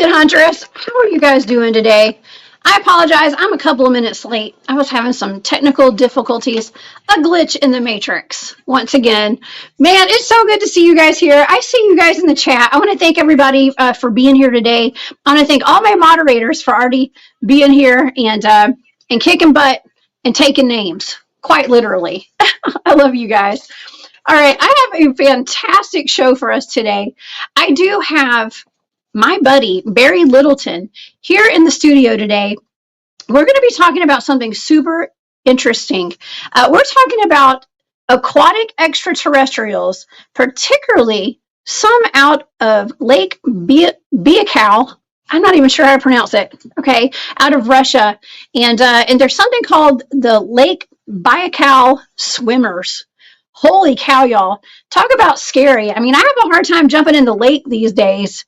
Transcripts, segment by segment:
Huntress, how are you guys doing today? I apologize, I'm a couple of minutes late. I was having some technical difficulties, a glitch in the matrix once again. Man, it's so good to see you guys here. I see you guys in the chat. I want to thank everybody for being here today. I want to thank all my moderators for already being here and kicking butt and taking names, quite literally. I love you guys. All right, I have a fantastic show for us today. I do have my buddy, Barry Littleton, here in the studio today. We're going to be talking about something super interesting. We're talking about aquatic extraterrestrials, particularly some out of Lake Baikal. I'm not even sure how to pronounce it. Okay, out of Russia, and there's something called the Lake Baikal Swimmers. Holy cow, y'all. Talk about scary. I mean, I have a hard time jumping in the lake these days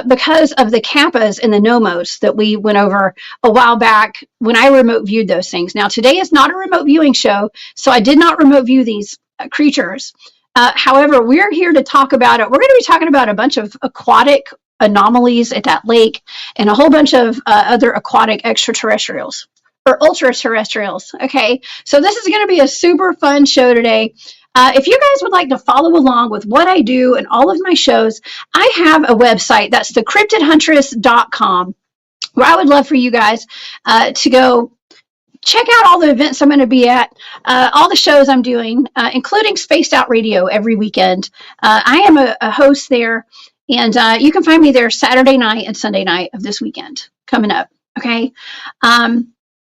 because of the kappas and the nomos that we went over a while back when I remote viewed those things. Now, today is not a remote viewing show, so I did not remote view these creatures. However, we're here to talk about it. We're going to be talking about a bunch of aquatic anomalies at that lake and a whole bunch of other aquatic extraterrestrials. Or ultra-terrestrials, okay? So this is going to be a super fun show today. If you guys would like to follow along with what I do and all of my shows, I have a website. That's the cryptidhuntress.com, where I would love for you guys to go check out all the events I'm going to be at, all the shows I'm doing, including Spaced Out Radio every weekend. I am a host there, and you can find me there Saturday night and Sunday night of this weekend coming up, okay?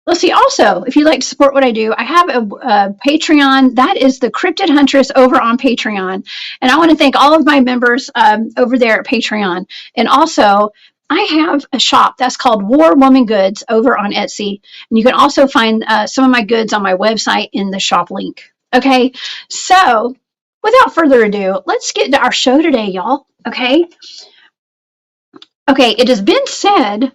Let's see, also, if you'd like to support what I do, I have a Patreon. That is the Cryptid Huntress over on Patreon. And I want to thank all of my members over there at Patreon. And also, I have a shop that's called War Woman Goods over on Etsy. And you can also find some of my goods on my website in the shop link. Okay, so without further ado, let's get to our show today, y'all. Okay, it has been said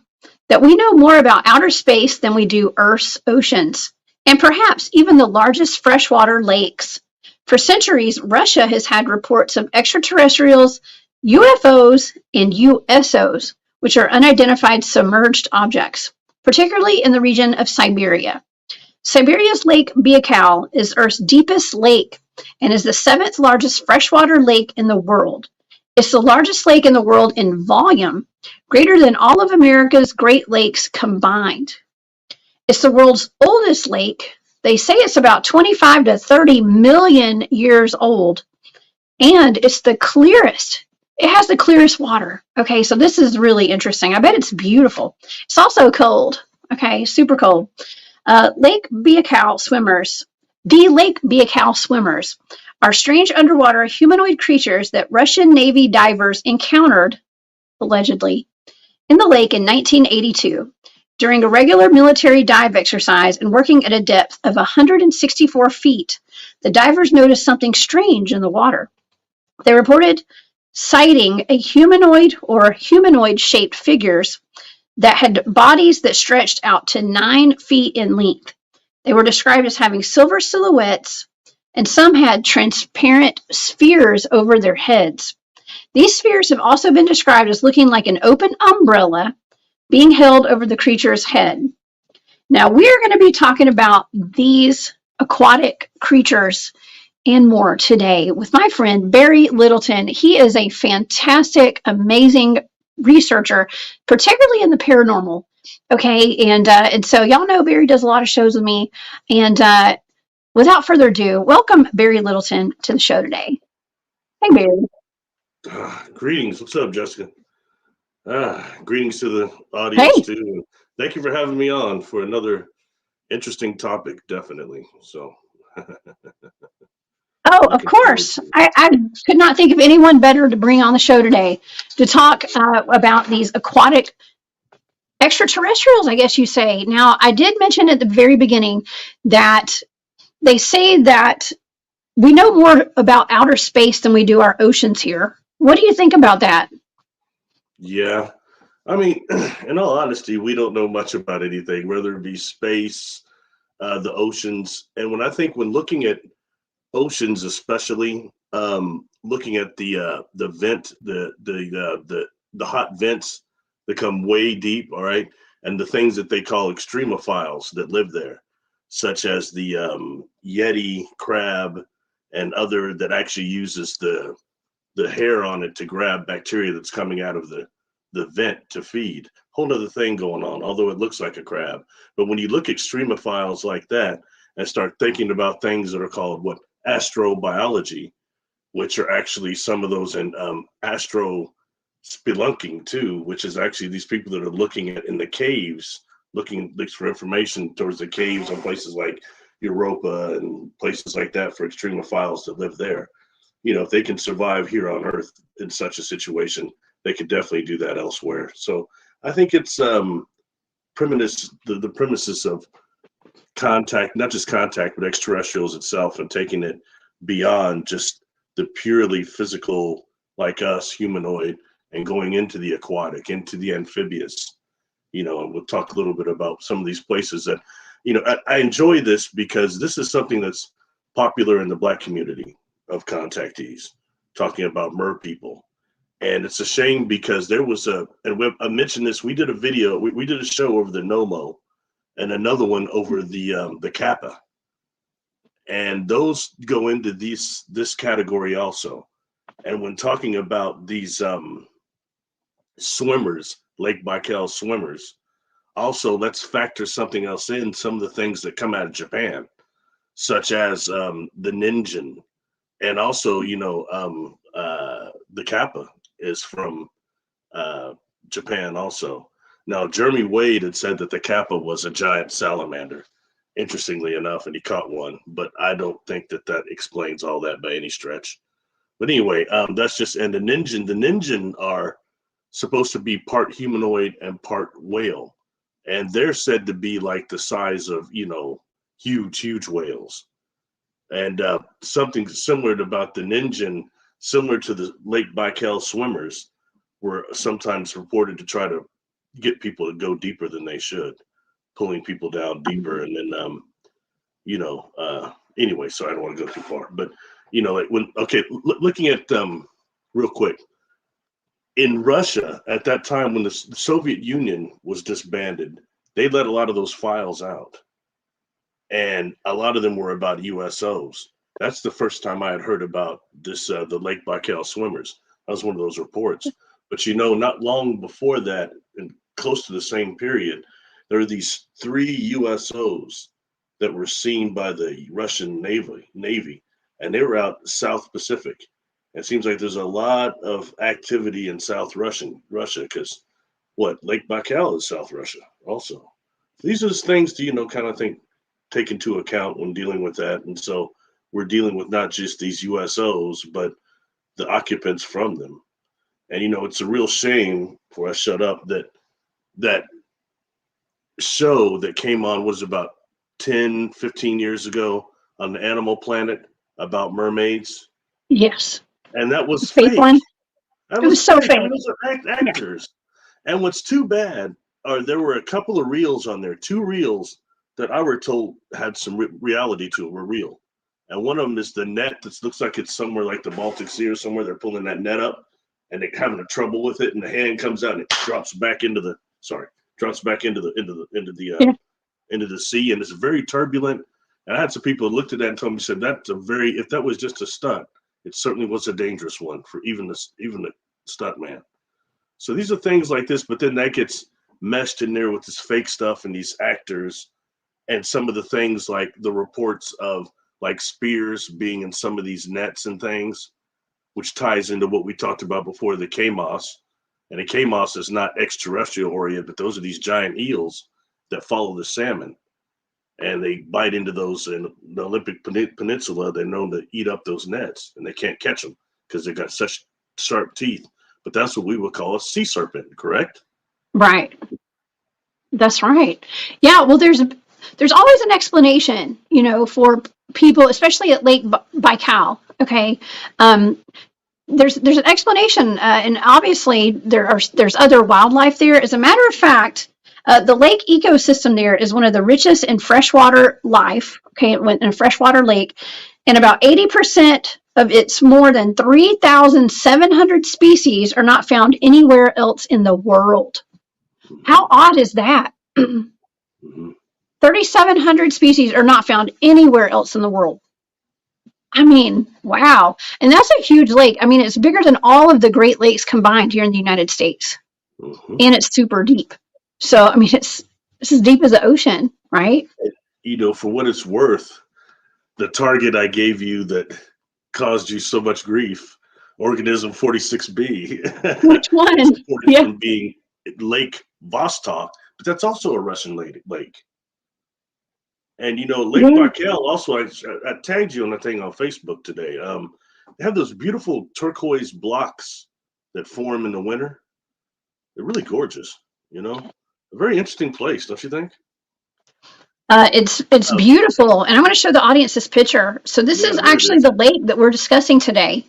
that we know more about outer space than we do Earth's oceans, and perhaps even the largest freshwater lakes. For centuries, Russia has had reports of extraterrestrials, UFOs, and USOs, which are unidentified submerged objects, particularly in the region of Siberia. Siberia's Lake Baikal is Earth's deepest lake and is the 7th largest freshwater lake in the world. It's the largest lake in the world in volume, greater than all of America's Great Lakes combined. It's the world's oldest lake. They say it's about 25 to 30 million years old, and it's the clearest. It has the clearest water. Okay, so this is really interesting. I bet it's beautiful. It's also cold. Okay, super cold. Lake Baikal Swimmers. The Lake Baikal Swimmers are strange underwater humanoid creatures that Russian Navy divers encountered, allegedly, in the lake in 1982 during a regular military dive exercise and working at a depth of 164 feet. The divers noticed something strange in the water. They reported sighting a humanoid or humanoid-shaped figures that had bodies that stretched out to 9 feet in length. They were described as having silver silhouettes, and some had transparent spheres over their heads. These spheres have also been described as looking like an open umbrella being held over the creature's head. Now, we're going to be talking about these aquatic creatures and more today with my friend Barry Littleton. He is a fantastic, amazing researcher, particularly in the paranormal. Okay, and so y'all know Barry does a lot of shows with me, and without further ado, welcome Barry Littleton to the show today. Hey, Barry. Greetings. What's up, Jessica? Greetings to the audience Hey, too. And thank you for having me on for another interesting topic, definitely. So oh, of looking forward course. to it. I could not think of anyone better to bring on the show today to talk about these aquatic extraterrestrials, I guess you say. Now, I did mention at the very beginning that they say that we know more about outer space than we do our oceans here. What do you think about that? Yeah. I mean, in all honesty, we don't know much about anything, whether it be space, the oceans. And when looking at oceans, especially looking at the vent, the hot vents that come way deep, all right, and the things that they call extremophiles that live there, such as the Yeti crab and other that actually uses the hair on it to grab bacteria that's coming out of the vent to feed. Whole other thing going on, although it looks like a crab. But when you look at extremophiles like that and start thinking about things that are called what astrobiology, which are actually some of those in astro spelunking too, which is actually these people that are looking at in the caves, looking for information towards the caves on places like Europa and places like that for extremophiles that live there. If they can survive here on Earth in such a situation, they could definitely do that elsewhere. So I think it's the premises of contact, not just contact, but extraterrestrials itself, and taking it beyond just the purely physical, like us, humanoid, and going into the aquatic, into the amphibious. And we'll talk a little bit about some of these places that, I enjoy this because this is something that's popular in the Black community of contactees, talking about mer people. And it's a shame because I mentioned this, we did a video, we did a show over the NOMO and another one over the Kappa, and those go into this category also. And when talking about these swimmers, Lake Baikal swimmers, also let's factor something else in. Some of the things that come out of Japan, such as the Ninjan, and also the Kappa is from uh, Japan also. Now, Jeremy Wade had said that the Kappa was a giant salamander, interestingly enough, and he caught one, but I don't think that explains all that by any stretch. But anyway, that's just, and the Ninjan are supposed to be part humanoid and part whale. And they're said to be like the size of, huge whales. And something similar about the Ninjan, similar to the Lake Baikal swimmers, were sometimes reported to try to get people to go deeper than they should, pulling people down deeper. And then, anyway, so I don't want to go too far. But, looking at real quick, in Russia at that time when the Soviet Union was disbanded, they let a lot of those files out, and a lot of them were about USOs. That's the first time I had heard about this, the Lake Baikal swimmers. That was one of those reports. But not long before that, and close to the same period, there were these three USOs that were seen by the Russian Navy, and they were out South Pacific. It seems like there's a lot of activity in Russia, because what Lake Baikal is South Russia also. These are the things to kind of take into account when dealing with that. And so we're dealing with not just these USOs, but the occupants from them. And it's a real shame, before I shut up, that show that came on was about 10, 15 years ago on the Animal Planet about mermaids. Yes. And that was Fake fake. one. That It was was so fake. I mean, fake. those are Yeah. actors. And what's too bad are there were a couple of reels on there, two reels that I were told had some reality to it, were real. And one of them is the net that looks like it's somewhere like the Baltic Sea or somewhere. They're pulling that net up and they're having a trouble with it, and the hand comes out and it drops back Yeah. into the sea, and it's very turbulent. And I had some people who looked at that and told me, said if that was just a stunt, it certainly was a dangerous one for even the stunt man. So these are things like this, but then that gets meshed in there with this fake stuff and these actors, and some of the things like the reports of like spears being in some of these nets and things, which ties into what we talked about before, the KMOS And a KMOS is not extraterrestrial oriented, but those are these giant eels that follow the salmon, and they bite into those in the Olympic Peninsula. They're known to eat up those nets, and they can't catch them because they've got such sharp teeth. But that's what we would call a sea serpent, correct? Right. That's right. Yeah. Well, there's always an explanation, for people, especially at Lake Baikal. Okay. Um, there's an explanation, and obviously there's other wildlife there. As a matter of fact, the lake ecosystem there is one of the richest in freshwater life. Okay, it went in a freshwater lake, and about 80% of its more than 3,700 species are not found anywhere else in the world. How odd is that? Mm-hmm. 3,700 species are not found anywhere else in the world. I mean, wow. And that's a huge lake. I mean, it's bigger than all of the Great Lakes combined here in the United States. Mm-hmm. And it's super deep. So, I mean, it's as deep as the ocean, right? For what it's worth, the target I gave you that caused you so much grief, organism 46B. Which one? Yeah. From being Lake Vostok, but that's also a Russian lake. And Lake Baikal also, I tagged you on a thing on Facebook today. They have those beautiful turquoise blocks that form in the winter. They're really gorgeous. A very interesting place, don't you think? It's beautiful, and I'm going to show the audience this picture. So this is actually the lake that we're discussing today.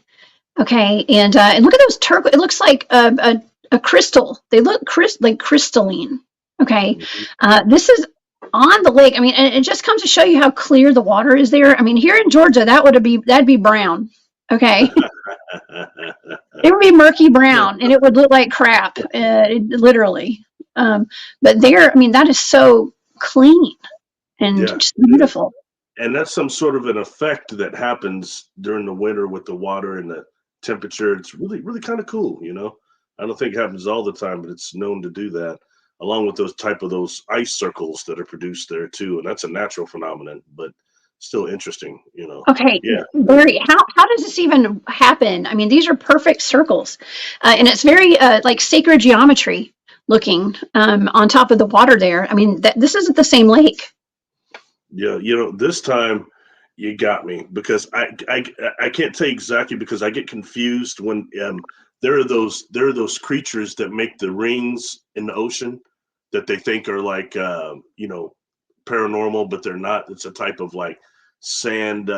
Okay, and look at those turquoise. It looks like a crystal. They look like crystalline. Okay, this is on the lake. I mean, and it just comes to show you how clear the water is there. I mean, here in Georgia, that'd be brown. Okay, it would be murky brown, and it would look like crap, literally. But there, I mean, that is so clean and just beautiful. And that's some sort of an effect that happens during the winter with the water and the temperature. It's really, really kind of cool. I don't think it happens all the time, but it's known to do that, along with those ice circles that are produced there too. And that's a natural phenomenon, but still interesting, Okay. Yeah. Barry, how does this even happen? I mean, these are perfect circles, and it's very like sacred geometry looking on top of the water there. I mean, this isn't the same lake. Yeah, this time you got me, because I can't tell you exactly, because I get confused when there are those creatures that make the rings in the ocean that they think are like paranormal, but they're not. It's a type of like sand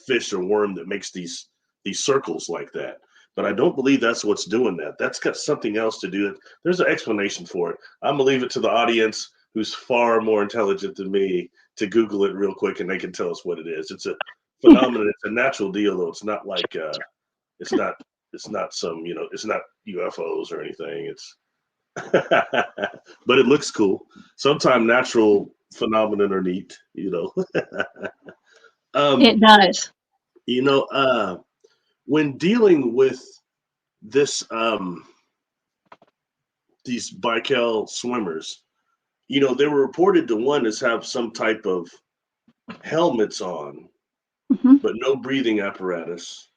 fish or worm that makes these circles like that. But I don't believe that's what's doing that. That's got something else to do. There's an explanation for it. I'm gonna leave it to the audience, who's far more intelligent than me, to Google it real quick, and they can tell us what it is. It's a phenomenon. It's a natural deal, though. It's not like it's not some it's not UFOs or anything. It's but it looks cool. Sometimes natural phenomenon are neat. It does. When dealing with this these Baikal swimmers, they were reported to one as have some type of helmets on, but no breathing apparatus.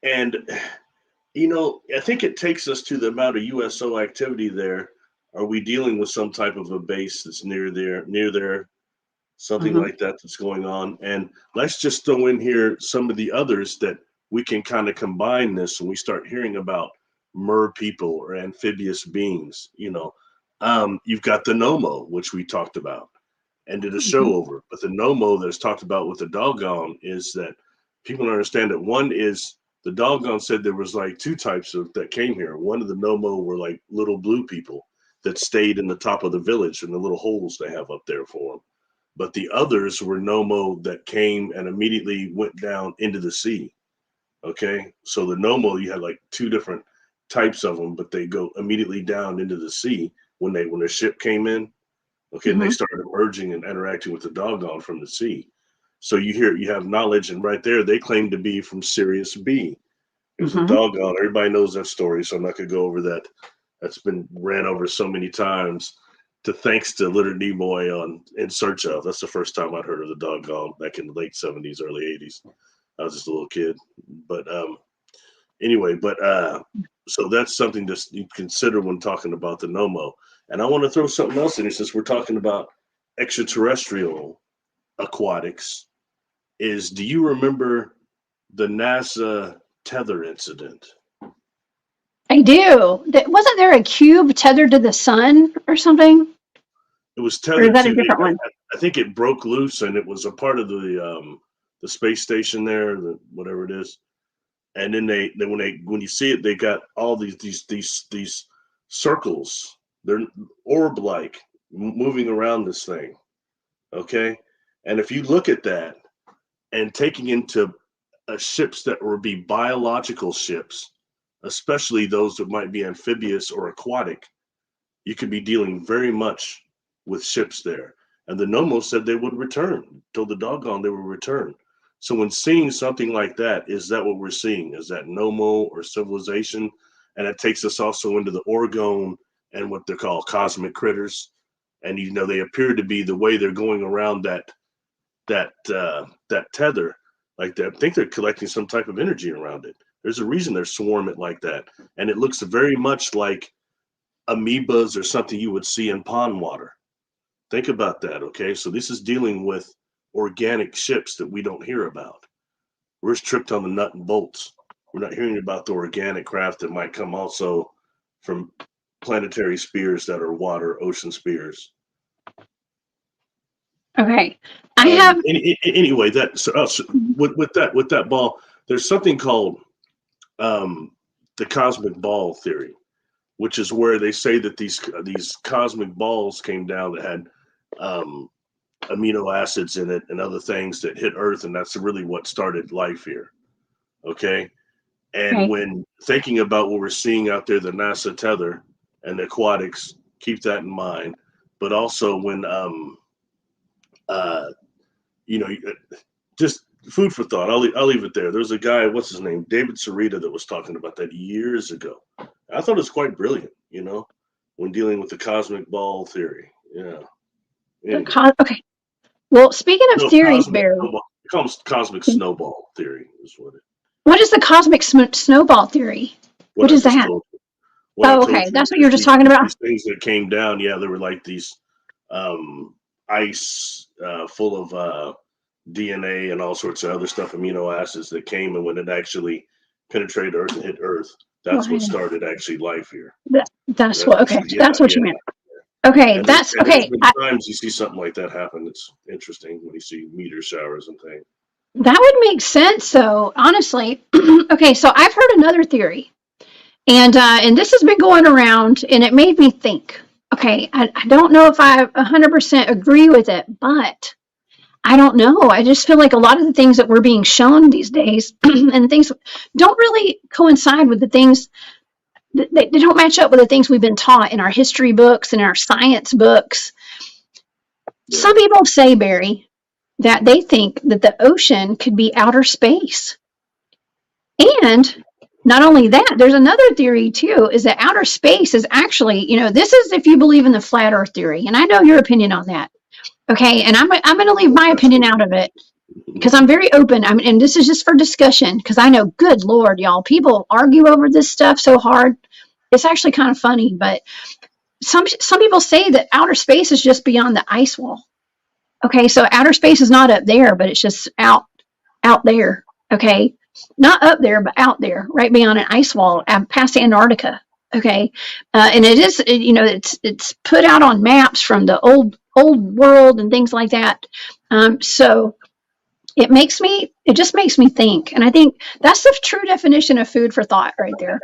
And, I think it takes us to the amount of USO activity there. Are we dealing with some type of a base that's near there, something like that that's going on? And let's just throw in here some of the others that we can kind of combine this when we start hearing about mer people or amphibious beings. You've got the Nomo, which we talked about and did a show over. But the Nomo that's talked about with the doggone is that people don't understand that one is the doggone said there was like two types that came here. One of the Nomo were like little blue people that stayed in the top of the village in the little holes they have up there for them. But the others were Nomo that came and immediately went down into the sea. Okay. So the Nomo, you had like two different types of them, but they go immediately down into the sea when the ship came in. Okay. And they started emerging and interacting with the doggone from the sea. So you have knowledge, and right there they claim to be from Sirius B. It was a doggone. Everybody knows that story, so I'm not gonna go over that. That's been ran over so many times. Thanks to Leonard Nimoy on In Search Of. That's the first time I'd heard of the doggone back in the late 70s, early 80s. I was just a little kid, but Anyway, but so that's something to you consider when talking about the NOMO. And I want to throw something else in here since we're talking about extraterrestrial aquatics. Is do you remember the NASA tether incident? I do. Wasn't there a cube tethered to the sun or something? It was Or is tethered that a to. different one? I think it broke loose, and it was a part of the space station there, the whatever it is. And then when you see it, they got all these circles. They're orb like moving around this thing. Okay, and if you look at that and taking into ships that would be biological ships, especially those that might be amphibious or aquatic, you could be dealing very much with ships there. And the Nomo said they would return. Told the doggone they would return. So when seeing something like that, is that what we're seeing? Is that Nomo or civilization? And it takes us also into the orgone and what they're called cosmic critters. And they appear to be the way they're going around that tether like that. I think they're collecting some type of energy around it. There's a reason they're swarming it like that. And it looks very much like amoebas or something you would see in pond water. Think about that, okay? So this is dealing with organic ships that we don't hear about. We're just tripped on the nut and bolts. We're not hearing about the organic craft that might come also from planetary spheres that are water, ocean spheres. Okay. I have Anyway, with that ball, there's something called the cosmic ball theory, which is where they say that these cosmic balls came down that had amino acids in it and other things that hit Earth, and that's really what started life here. Okay, and okay. when thinking about what we're seeing out there, the NASA tether and the aquatics, keep that in mind. But also when just food for thought. I'll leave it there. There's a guy, what's his name, David Sarita, that was talking about that years ago. I thought it was quite brilliant, when dealing with the cosmic ball theory. Yeah. Anyway. Okay. Well, speaking of theories, Barry, it comes cosmic snowball theory is what is the cosmic snowball theory? What is that? Oh, okay. That's what you were just talking about. These things that came down, yeah, they were like these ice full of DNA and all sorts of other stuff, amino acids that came, and when it actually penetrated Earth and hit Earth, that's what started actually life here. That's what you meant. Okay, that's okay. Times you see something like that happen, it's interesting when you see meteor showers and things. That would make sense, though, honestly. Okay, so I've heard another theory, and this has been going around, and it made me think. Okay, I don't know if I 100% agree with it, but I don't know. I just feel like a lot of the things that we're being shown these days and things don't really coincide with the things. They don't match up with the things we've been taught in our history books and our science books. Yeah. Some people say, Barry, that they think that the ocean could be outer space. And not only that, there's another theory too, is that outer space is actually, this is if you believe in the flat earth theory. And I know your opinion on that. Okay. And I'm going to leave my opinion out of it because I'm very open. And this is just for discussion because I know, good Lord, y'all, people argue over this stuff so hard. It's actually kind of funny, but some people say that outer space is just beyond the ice wall. Okay, so outer space is not up there, but it's just out there. Okay, not up there, but out there, right beyond an ice wall, past Antarctica. Okay, and it is, it's put out on maps from the old world and things like that. So it just makes me think, and I think that's the true definition of food for thought, right there.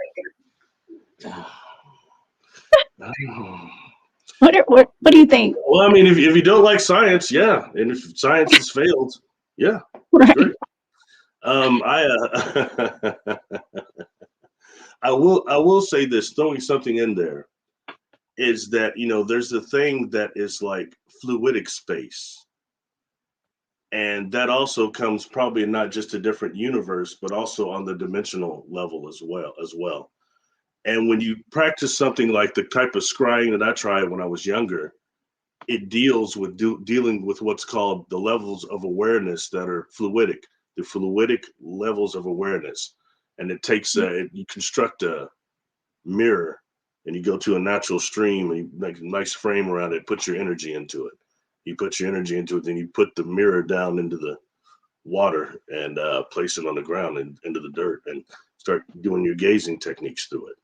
What do you think? Well, I mean, if you don't like science, yeah, and if science has failed, yeah, right. Great. I will say this, throwing something in there, is that there's a thing that is like fluidic space, and that also comes probably not just a different universe, but also on the dimensional level as well. And when you practice something like the type of scrying that I tried when I was younger, it deals with dealing with what's called the levels of awareness that are fluidic, the fluidic levels of awareness. and it takes you construct a mirror, and you go to a natural stream, and you make a nice frame around it, put your energy into it. You put your energy into it, then you put the mirror down into the water and place it on the ground and into the dirt and start doing your gazing techniques through it.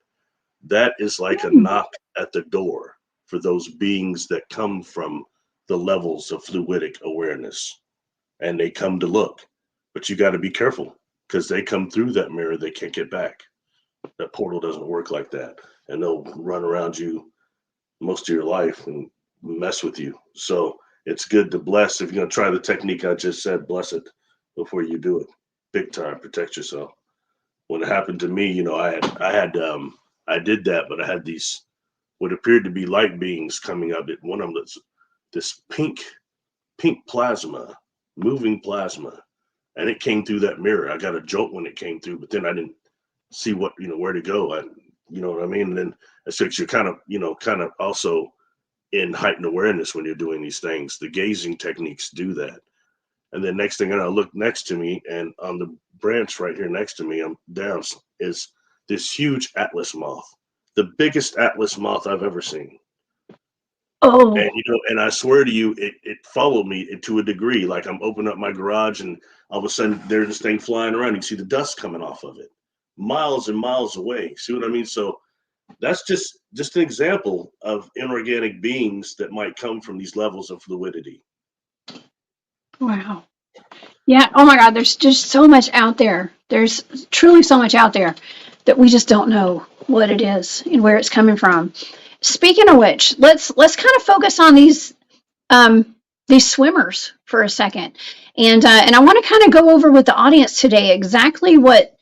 That is like a knock at the door for those beings that come from the levels of fluidic awareness, and they come to look. But you got to be careful, because they come through that mirror, they can't get back. That portal doesn't work like that, and they'll run around you most of your life and mess with you. So it's good to bless. If you're going to try the technique I just said, bless it before you do it. Big time. Protect yourself. When it happened to me, you know, I did that, but I had these what appeared to be light beings coming up. One of them was this pink plasma, moving plasma, and it came through that mirror. I got a jolt when it came through, but then I didn't see what, you know, where to go. You know what I mean? And then it's like you're kind of also in heightened awareness when you're doing these things. The gazing techniques do that. And then next thing I know, I look next to me, and on the branch right here next to me, I'm down, is this huge Atlas moth, the biggest Atlas moth I've ever seen. Oh. And you know, and I swear to you, it followed me to a degree. Like I'm opening up my garage, and all of a sudden there's this thing flying around. You see the dust coming off of it, miles and miles away. See what I mean? So that's just an example of inorganic beings that might come from these levels of fluidity. Wow. Yeah. Oh my God. There's just so much out there. There's truly so much out there that we just don't know what it is and where it's coming from. Speaking of which, let's kind of focus on these swimmers for a second, and I want to kind of go over with the audience today exactly what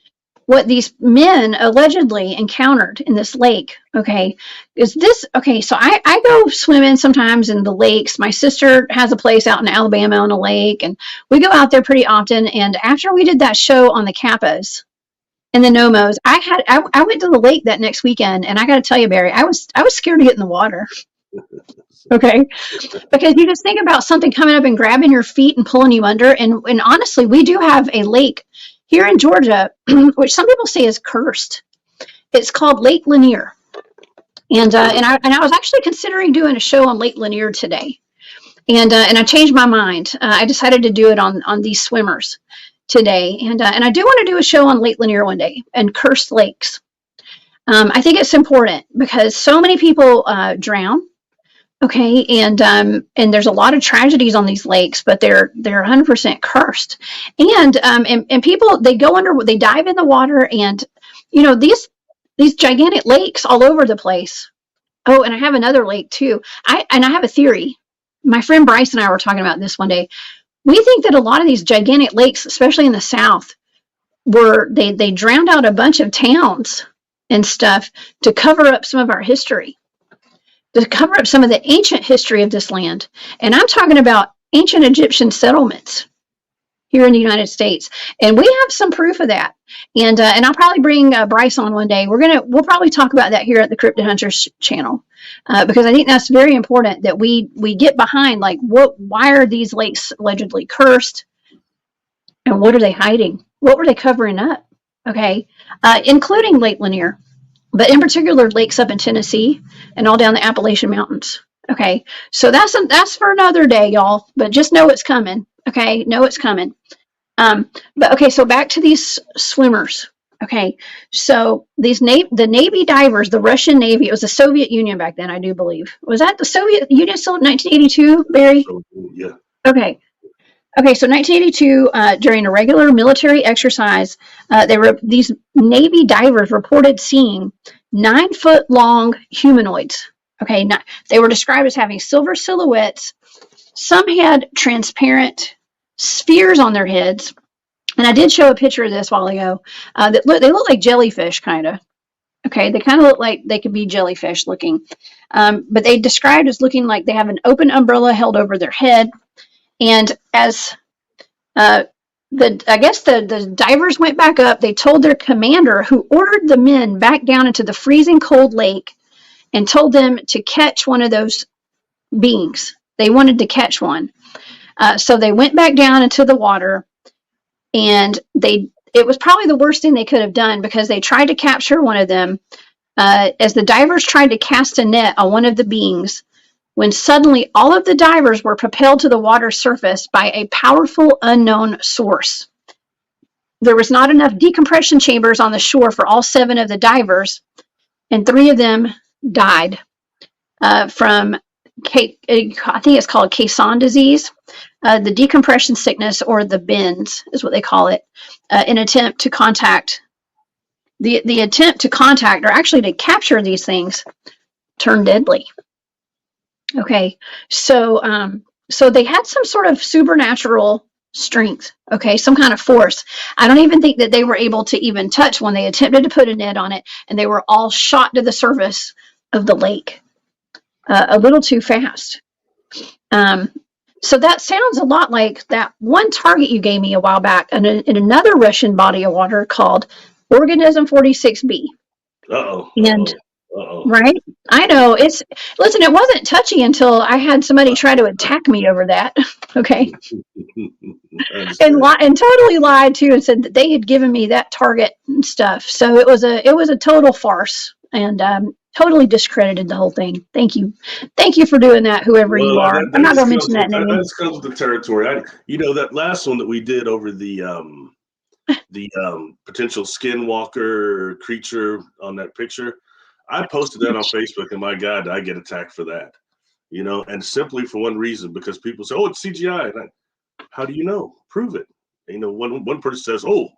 these men allegedly encountered in this lake. Okay, so I go swimming sometimes in the lakes. My sister has a place out in Alabama on a lake, and we go out there pretty often. And after we did that show on the Kappas and the Nomos, I went to the lake that next weekend, and I got to tell you, Barry, I was scared to get in the water. Okay, because you just think about something coming up and grabbing your feet and pulling you under. And honestly, we do have a lake here in Georgia, which some people say is cursed. It's called Lake Lanier, and I was actually considering doing a show on Lake Lanier today, and I changed my mind. I decided to do it on these swimmers today, and I do want to do a show on Lake Lanier one day and cursed lakes. I think it's important because so many people drown. Okay, and there's a lot of tragedies on these lakes, but they're 100% cursed. And people, they dive in the water, and you know these gigantic lakes all over the place. Oh, and I have another lake too. I have a theory. My friend Bryce and I were talking about this one day. We think that a lot of these gigantic lakes, especially in the South, they drowned out a bunch of towns and stuff to cover up some of our history, to cover up some of the ancient history of this land. And I'm talking about ancient Egyptian settlements here in the United States. And we have some proof of that. And I'll probably bring Bryce on one day. We'll probably talk about that here at the Cryptid Hunters channel, because I think that's very important that we get behind, like, why are these lakes allegedly cursed, and what are they hiding? What were they covering up? Okay, including Lake Lanier, but in particular lakes up in Tennessee and all down the Appalachian Mountains. Okay, so that's for another day, y'all. But just know it's coming. Okay, know it's coming. But okay, so back to these swimmers. Okay, so the Navy divers, the Russian Navy, it was the Soviet Union back then, I do believe. Was that the Soviet Union still in 1982, Barry? Yeah. Okay, so 1982, during a regular military exercise, these Navy divers reported seeing 9-foot-long humanoids. Okay, they were described as having silver silhouettes. Some had transparent spheres on their heads, and I did show a picture of this a while ago. They look like jellyfish, kind of. Okay, they kind of look like they could be jellyfish looking, but they described as looking like they have an open umbrella held over their head. And as the divers went back up, they told their commander, who ordered the men back down into the freezing cold lake and told them to catch one of those beings. They wanted to catch one. So they went back down into the water, and it was probably the worst thing they could have done, because they tried to capture one of them as the divers tried to cast a net on one of the beings, when suddenly all of the divers were propelled to the water surface by a powerful unknown source. There was not enough decompression chambers on the shore for all 7 of the divers, and 3 of them died from, I think it's called Caisson disease, the decompression sickness, or the bends is what they call it, in attempt to contact, the attempt to contact, or actually to capture these things, turned deadly. Okay, so so they had some sort of supernatural strength, okay, some kind of force. I don't even think that they were able to even touch when they attempted to put a net on it, and they were all shot to the surface of the lake a little too fast. So that sounds a lot like that one target you gave me a while back in another Russian body of water called Organism 46b. Uh-oh. And Uh-oh. right, I know, it's, listen, it wasn't touchy until I had somebody try to attack me over that. Okay. And totally lied too, and said that they had given me that target and stuff. So it was a total farce, and totally discredited the whole thing. Thank you for doing that, whoever you are. I'm not going to mention that name. That just comes with the territory. That last one that we did over the potential skinwalker creature on that picture, I posted that on Facebook, and my God, I get attacked for that. And simply for one reason, because people say, "Oh, it's CGI." And how do you know? Prove it. One person says, "Oh,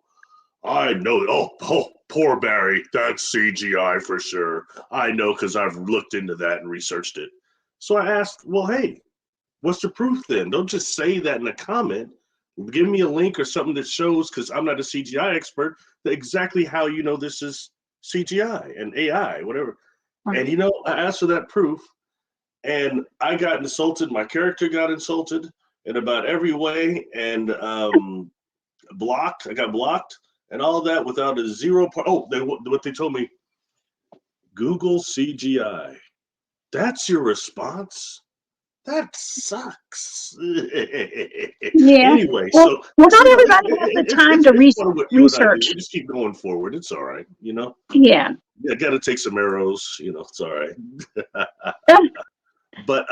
I know it. Oh, poor Barry. That's CGI for sure. I know because I've looked into that and researched it." So I asked, "Well, hey, what's the proof then? Don't just say that in a comment. Give me a link or something that shows, because I'm not a CGI expert, that exactly how you know this is CGI and AI, whatever." Right. And I asked for that proof, and I got insulted. My character got insulted in about every way, and blocked. I got blocked, and all that without a zero. What they told me: Google CGI. That's your response? That sucks. Yeah. Anyway, well, not everybody has the time to research. We just keep going forward. It's all right, Yeah. I got to take some arrows. It's all right. But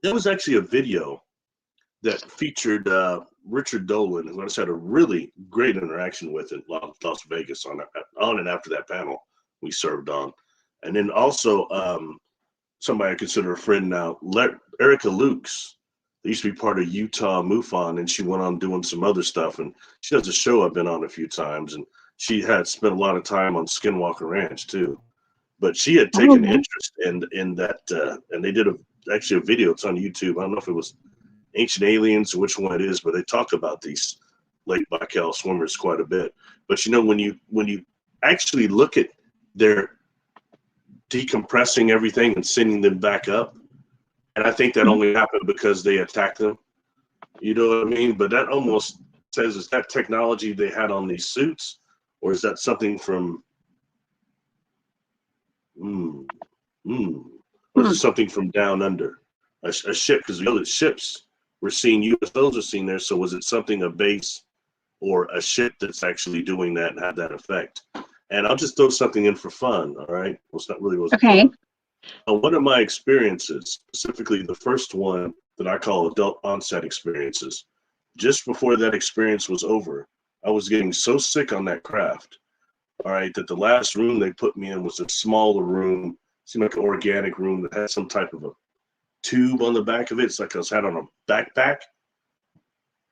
there was actually a video that featured Richard Dolan, who I just had a really great interaction with in Las Vegas on and after that panel we served on, and then also somebody I consider a friend now, Erica Lukes. They used to be part of Utah MUFON, and she went on doing some other stuff, and she does a show I've been on a few times, and she had spent a lot of time on Skinwalker Ranch too. But she had taken interest in that, and they did actually a video. It's on YouTube. I don't know if it was Ancient Aliens or which one it is, but they talk about these Lake Baikal Swimmers quite a bit. But when you actually look at their decompressing everything and sending them back up, and I think that only happened because they attacked them. You know what I mean? But that almost says, is that technology they had on these suits, or is that something from or is it something from down under a ship? Because the other ships we're seeing UFOs are seen there. So was it something, a base or a ship that's actually doing that and had that effect? And I'll just throw something in for fun. All right, well, it's not really was Okay. fun. One of my experiences, specifically the first one that I call adult onset experiences, just before that experience was over, I was getting so sick on that craft, all right, that the last room they put me in was a smaller room, seemed like an organic room that had some type of a tube on the back of it. It's like I was had on a backpack.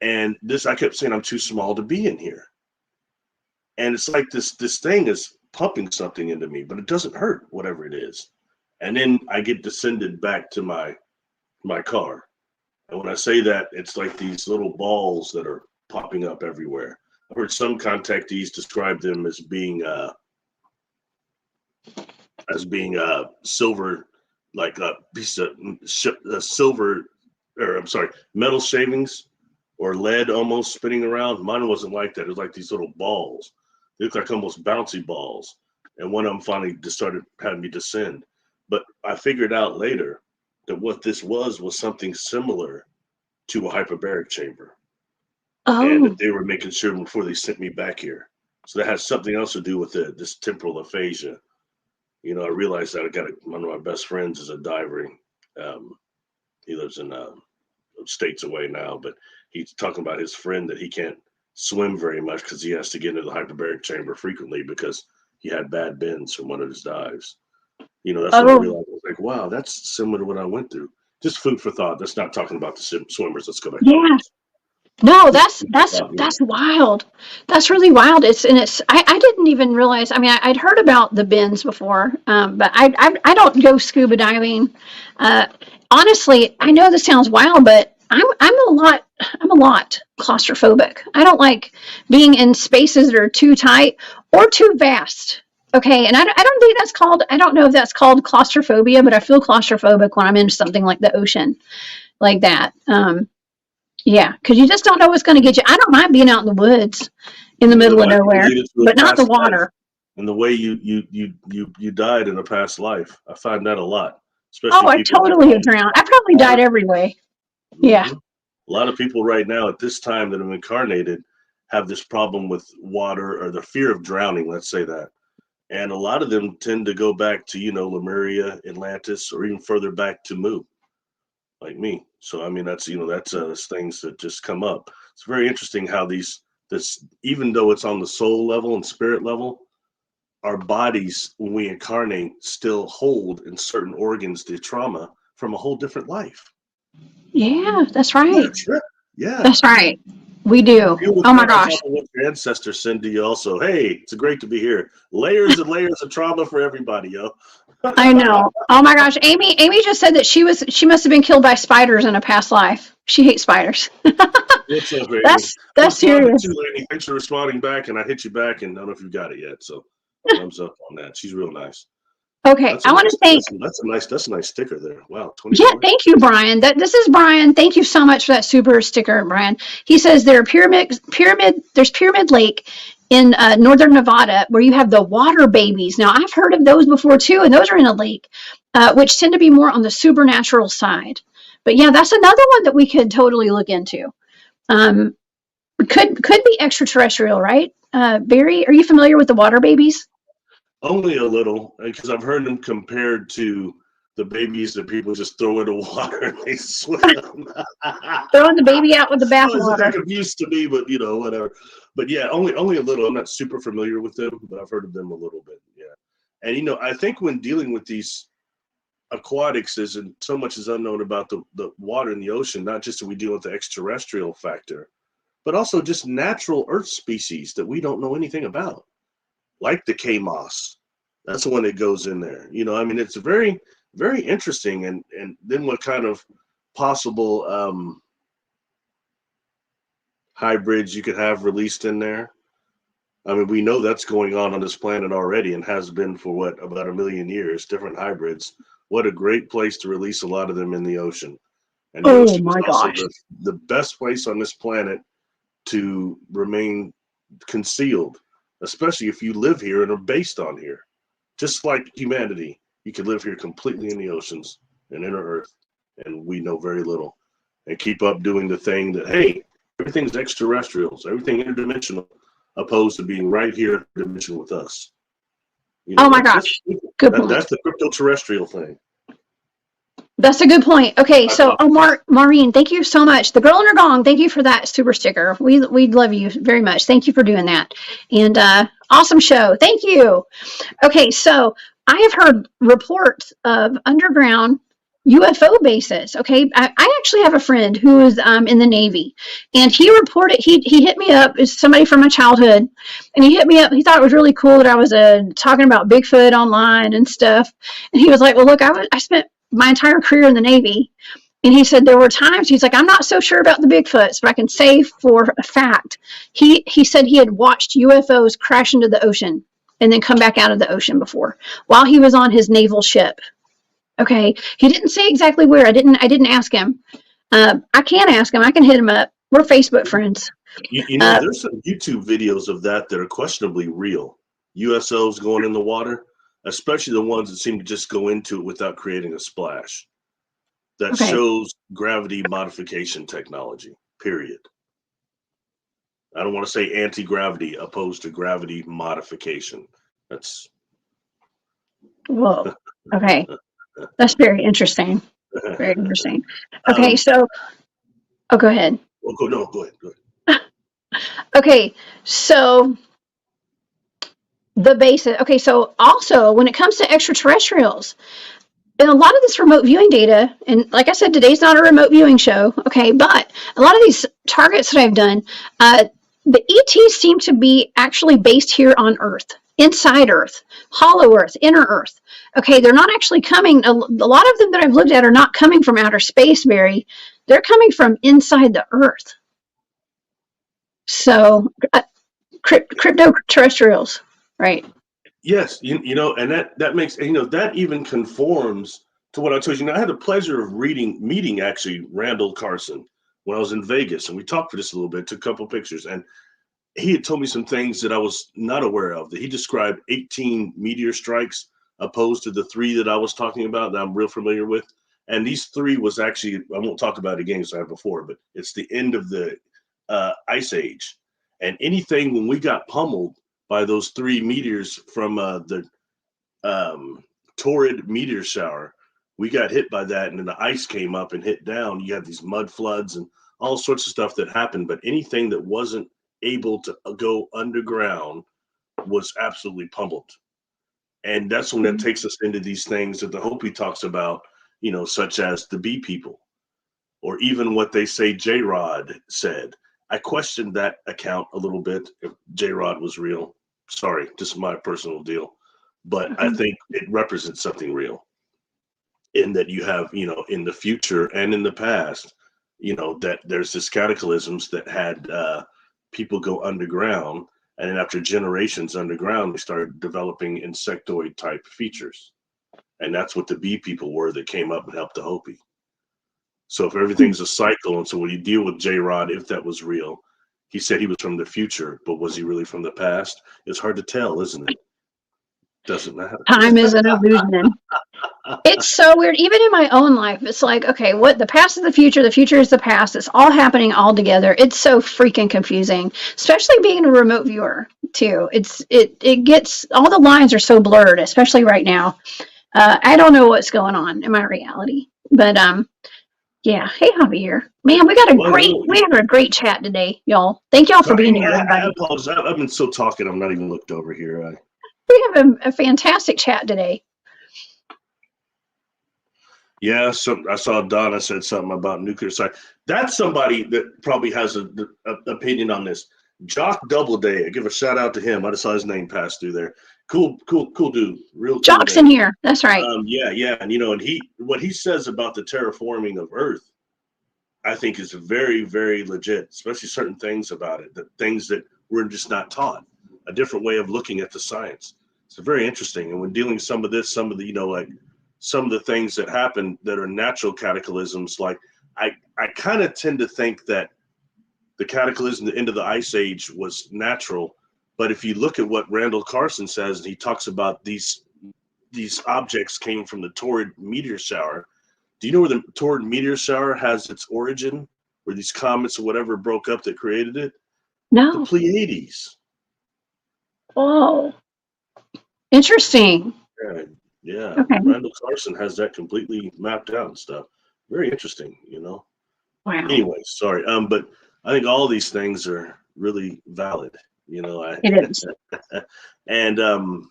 And I kept saying, I'm too small to be in here. And it's like this thing is pumping something into me, but it doesn't hurt, whatever it is. And then I get descended back to my car. And when I say that, it's like these little balls that are popping up everywhere. I've heard some contactees describe them as being silver, like a piece of silver, or I'm sorry, metal shavings or lead almost spinning around. Mine wasn't like that. It was like these little balls. They looked like almost bouncy balls. And one of them finally just started having me descend. But I figured out later that what this was something similar to a hyperbaric chamber. and that Oh, they were making sure before they sent me back here. So that has something else to do with this temporal aphasia. You know, I realized that one of my best friends is a diver. Um, he lives in states away now, but he's talking about his friend that he can't swim very much because he has to get into the hyperbaric chamber frequently because he had bad bends from one of his dives. You know, that's what I oh, realized. I was like, wow, that's similar to what I went through. Just food for thought. That's not talking about the swimmers. Let's go back to the yeah. others. No, Just that's food for that's thought, you that's wild. That's really wild. I didn't even realize. I mean, I'd heard about the bins before, but I don't go scuba diving. Uh, honestly, I know this sounds wild, but I'm a lot claustrophobic. I don't like being in spaces that are too tight or too vast. Okay, and I don't think that's called. I don't know if that's called claustrophobia, but I feel claustrophobic when I'm in something like the ocean like that. Yeah, because you just don't know what's going to get you. I don't mind being out in the woods in the It middle of might be nowhere, related to a but not the past life water. and the way you died in a past life. I find that a lot, Oh, especially I people that totally have call drowned. I themselves probably died water. every way. Yeah. Hmm. A lot of people right now at this time that have incarnated have this problem with water or the fear of drowning. Let's say that, and a lot of them tend to go back to Lemuria, Atlantis, or even further back to Mu, like me. So I mean, that's things that just come up. It's very interesting how this, even though it's on the soul level and spirit level, our bodies when we incarnate still hold in certain organs the trauma from a whole different life. Yeah, that's Isn't that a right. trip? Yeah. That's right. We do. Deal with Oh my that on top gosh. of what your ancestors send to you also. Hey, it's great to be here. Layers and layers of trauma for everybody, yo. I know. Oh my gosh. Amy just said that she must have been killed by spiders in a past life. She hates spiders. What's up, Amy? That's What's popping too, serious. Amy? Thanks for responding back, and I hit you back, and I don't know if you got it yet. So thumbs up on that. She's real nice. Okay, That's a I want to nice. thank. That's a nice sticker there. Wow, Yeah, $20. thank you, Brian. This is Brian. Thank you so much for that super sticker, Brian. He says there's Pyramid Lake in northern Nevada where you have the water babies. Now I've heard of those before too, and those are in a lake, which tend to be more on the supernatural side. But yeah, that's another one that we could totally look into. Um, could be extraterrestrial, right? Barry, are you familiar with the water babies? Only a little, because I've heard them compared to the babies that people just throw into water and they swim. Throwing the baby out with the Always look bathwater. like abuse to me, but whatever. But yeah, only a little. I'm not super familiar with them, but I've heard of them a little bit. Yeah, and I think when dealing with these aquatics, isn't so much is unknown about the water in the ocean. Not just that we deal with the extraterrestrial factor, but also just natural Earth species that we don't know anything about, like the K moss. That's the one that goes in there. I mean, it's very, very interesting. And then what kind of possible hybrids you could have released in there? I mean, we know that's going on this planet already and has been for what, about 1 million years, different hybrids. What a great place to release a lot of them in the ocean. And the Oh ocean is my also gosh. the best place on this planet to remain concealed, especially if you live here and are based on here. Just like humanity, you could live here completely in the oceans and inner Earth, and we know very little, and keep up doing the thing that, hey, everything's extraterrestrials, everything interdimensional, opposed to being right here in the dimension with us. Oh my That's gosh. Good that's point. the crypto-terrestrial thing. That's a good point. Okay, so Hypothesis. Maureen, thank you so much. The girl in her gong, thank you for that super sticker. We love you very much. Thank you for doing that. And awesome show. Thank you. Okay, so I have heard reports of underground UFO bases. Okay, I actually have a friend who is in the Navy, and he reported he hit me up. Is somebody from my childhood, and he hit me up. He thought it was really cool that I was talking about Bigfoot online and stuff. And he was like, "Well, look, I spent my entire career in the Navy." And he said there were times he's like, I'm not so sure about the Bigfoots, but I can say for a fact he said he had watched UFOs crash into the ocean and then come back out of the ocean before while he was on his naval ship. Okay, he didn't say exactly where. I didn't ask him. I can ask him. I can hit him up. We're Facebook friends. Uh, There's some YouTube videos of that are questionably real. USOs going in the water, especially the ones that seem to just go into it without creating a splash. That okay, shows gravity modification technology, period. I don't want to say anti-gravity opposed to gravity modification. That's Whoa. Okay. That's very interesting. Very interesting. Okay, um, so go ahead. well, go ahead. Okay, so the basic. Okay, so also when it comes to extraterrestrials, and a lot of this remote viewing data, and like I said, today's not a remote viewing show, okay, but a lot of these targets that I've done, the ETs seem to be actually based here on Earth, inside Earth, hollow Earth, inner Earth. Okay, they're not actually coming, a lot of them that I've looked at are not coming from outer space, Barry. They're coming from inside the Earth. So, crypto-terrestrials, right? Yes, you know, and that makes, you know, that even conforms to what I told you. Now, I had the pleasure of meeting actually Randall Carson when I was in Vegas, and we talked for this a little bit, took a couple pictures, and he had told me some things that I was not aware of. That he described 18 meteor strikes opposed to the 3 that I was talking about that I'm real familiar with. And these 3 was actually, I won't talk about it again as I have before, but it's the end of the ice age. And anything when we got pummeled by those 3 meteors from the torrid meteor shower, we got hit by that, and then the ice came up and hit down. You had these mud floods and all sorts of stuff that happened. But anything that wasn't able to go underground was absolutely pummeled. And that's when that takes us into these things that the Hopi talks about, you know, such as the bee people, or even what they say J-Rod said. I questioned that account a little bit, if J-Rod was real. Sorry, just my personal deal. But I think it represents something real in that you have, you know, in the future and in the past, you know, that there's this cataclysms that had people go underground. And then after generations underground, they started developing insectoid type features. And that's what the bee people were that came up and helped the Hopi. So if everything's a cycle, and so when you deal with J-Rod, if that was real, he said he was from the future, but was he really from the past? It's hard to tell, isn't it? Doesn't matter. Time is an illusion. It's so weird. Even in my own life, it's like, okay, what the past is the future is the past. It's all happening all together. It's so freaking confusing, especially being a remote viewer too. It gets all the lines are so blurred, especially right now. I don't know what's going on in my reality, but yeah. Hey, Javier, man, we had a great chat today, y'all. Thank y'all for being here, everybody. I apologize. I've been so talking. I'm not even looked over here. We have a fantastic chat today. Yeah, so I saw Donna said something about nuclear side. That's somebody that probably has an opinion on this. Jock Doubleday, I give a shout out to him. I just saw his name pass through there. Cool dude. Real cool Jock's name. in here. That's right. Yeah, and you know, and what he says about the terraforming of Earth, I think is very, very legit. Especially certain things about it, the things that we're just not taught. A different way of looking at the science. It's very interesting. And when dealing some of the, you know, like some of the things that happen that are natural cataclysms, like I kind of tend to think that the cataclysm, the end of the ice age, was natural. But if you look at what Randall Carson says, and he talks about these objects came from the torrid meteor shower. Do you know where the torrid meteor shower has its origin? Where these comets or whatever broke up that created it? No. The Pleiades. Oh, interesting. Yeah. Okay. Randall Carson has that completely mapped out and stuff. Very interesting, you know. Wow. Anyway, sorry. But I think all these things are really valid, you know. It is. And I'm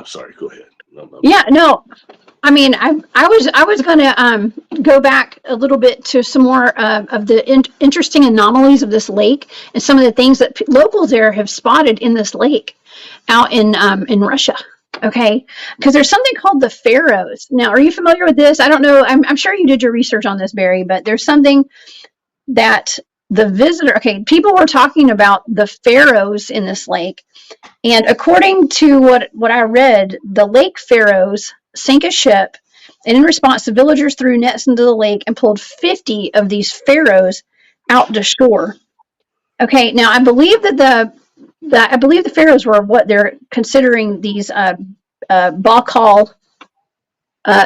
sorry, go ahead. Yeah, no. I mean, I was going to go back a little bit to some more of the interesting anomalies of this lake and some of the things that locals there have spotted in this lake out in Russia. Okay, because there's something called the pharaohs. Now, are you familiar with this? I don't know. I'm sure you did your research on this, Barry, but there's something that people were talking about the pharaohs in this lake. And according to what I read, the lake pharaohs sank a ship, and in response, the villagers threw nets into the lake and pulled 50 of these pharaohs out to shore. Okay, now I believe that the pharaohs were what they're considering these Baikal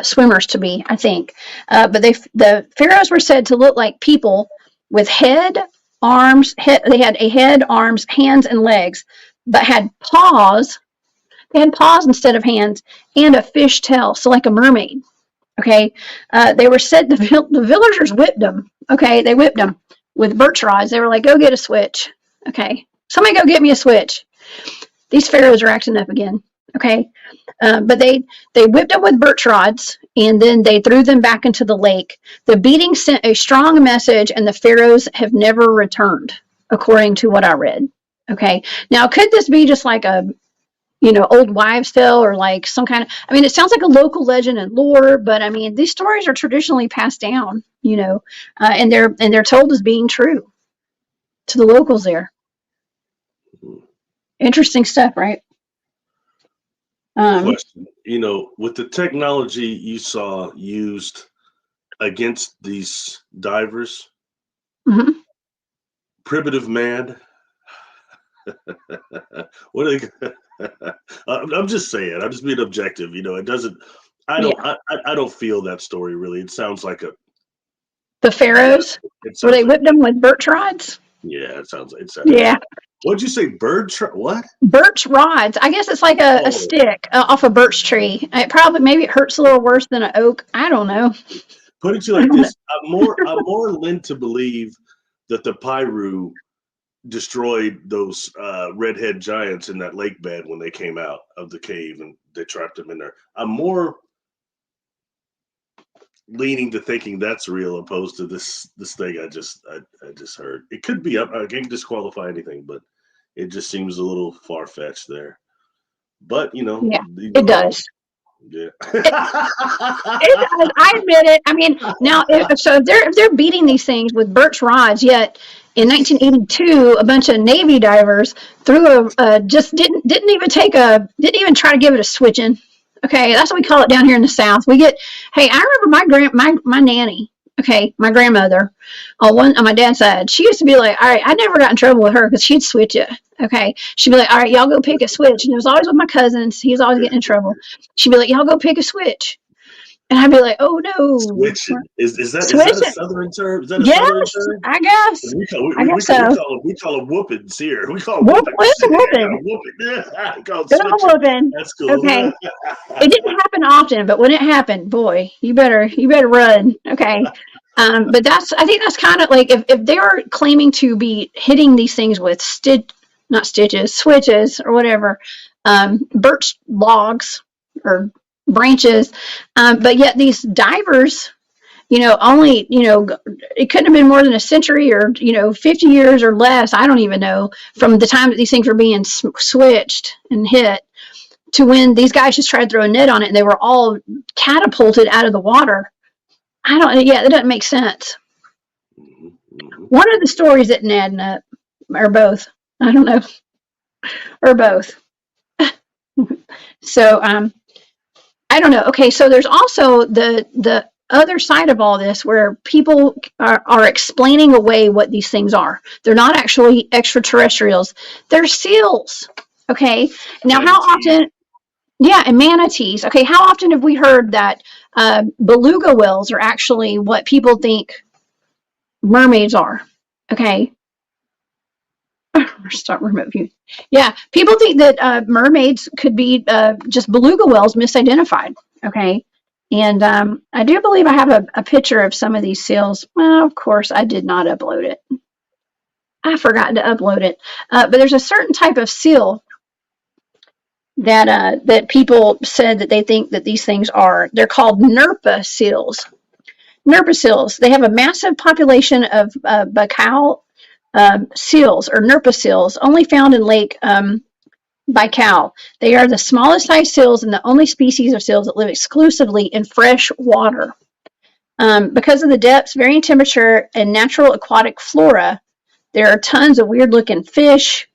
swimmers to be, I think. But the pharaohs were said to look like people, with head, arms. They had a head, arms, hands, and legs, but had paws. They had paws instead of hands, and a fish tail, so like a mermaid. Okay, they were said the villagers whipped them. Okay, they whipped them with birch rods. They were like, "Go get a switch." Okay, somebody go get me a switch. These pharaohs are acting up again. Okay, but they whipped them with birch rods, and then they threw them back into the lake. The beating sent a strong message, and the pharaohs have never returned, according to what I read. Okay, now could this be just like a old wives' tale, or like some kind of, I mean, it sounds like a local legend and lore, but I mean, these stories are traditionally passed down, and they're told as being true to the locals there. Interesting stuff, right? Question. With the technology you saw used against these divers, Mm-hmm. primitive man, what are they? I'm just saying. I'm just being objective. It doesn't. I don't. Yeah. I don't feel that story really. It sounds like The pharaohs, where they whipped them with birch rods. Yeah, it sounds. Yeah. What'd you say? What? Birch rods. I guess it's like a stick off a birch tree. Maybe it hurts a little worse than an oak. I don't know. Put it to you like this: I'm more led to believe that the Pyru destroyed those redhead giants in that lake bed when they came out of the cave and they trapped them in there. I'm more leaning to thinking that's real opposed to this thing I just heard. It could be. I can't disqualify anything, but it just seems a little far-fetched there. But yeah, it does. Yeah, it does. I admit it. I mean, now if they're beating these things with birch rods, yet in 1982, a bunch of Navy divers threw just didn't even try to give it a switching. Okay, that's what we call it down here in the South. Hey, I remember my nanny. Okay, my grandmother on my dad's side, she used to be like, all right, I never got in trouble with her because she'd switch it. Okay, she'd be like, all right, y'all go pick a switch, and it was always with my cousins. He was always getting in trouble. She'd be like, y'all go pick a switch, and I'd be like, oh no, switching is that a southern term? Is that a southern term? I guess. We call them whoopings here. We call whooping. Whooping. That's cool. Okay, it didn't happen often, but when it happened, boy, you better run. Okay. But I think that's kind of like if they are claiming to be hitting these things with switches or whatever, birch logs or branches, but yet these divers, only, it couldn't have been more than a century or, 50 years or less. I don't even know, from the time that these things were being switched and hit to when these guys just tried to throw a net on it and they were all catapulted out of the water. That doesn't make sense. One of the stories didn't add up, or both. I don't know, or both. So, I don't know. Okay, so there's also the other side of all this where people are explaining away what these things are. They're not actually extraterrestrials. They're seals. Okay, now how often? Yeah, and manatees. Okay, how often have we heard that beluga whales are actually what people think mermaids are? Okay. Start remote view. Yeah, people think that mermaids could be just beluga whales misidentified. Okay. And I do believe I have a picture of some of these seals. Well, of course, I did not upload it. I forgot to upload it. But there's a certain type of seal that people said that they think that these things are. They're called Nerpa seals. Nerpa seals. They have a massive population of Baikal seals, or Nerpa seals, only found in Lake Baikal. They are the smallest size seals and the only species of seals that live exclusively in fresh water. Because of the depths, varying temperature, and natural aquatic flora, there are tons of weird-looking fish,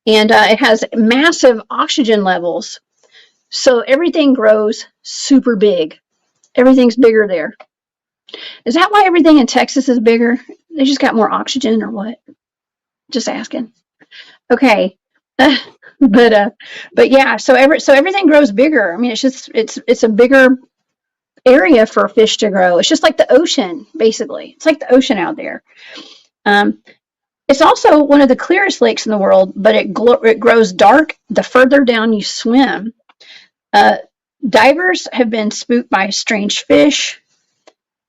and it has massive oxygen levels. So everything grows super big. Everything's bigger there. Is that why everything in Texas is bigger? They just got more oxygen, or what? Just asking. Okay. But yeah, so everything grows bigger. I mean, it's a bigger area for a fish to grow. It's just like the ocean, basically. It's like the ocean out there. It's also one of the clearest lakes in the world, but it grows dark the further down you swim. Divers have been spooked by strange fish.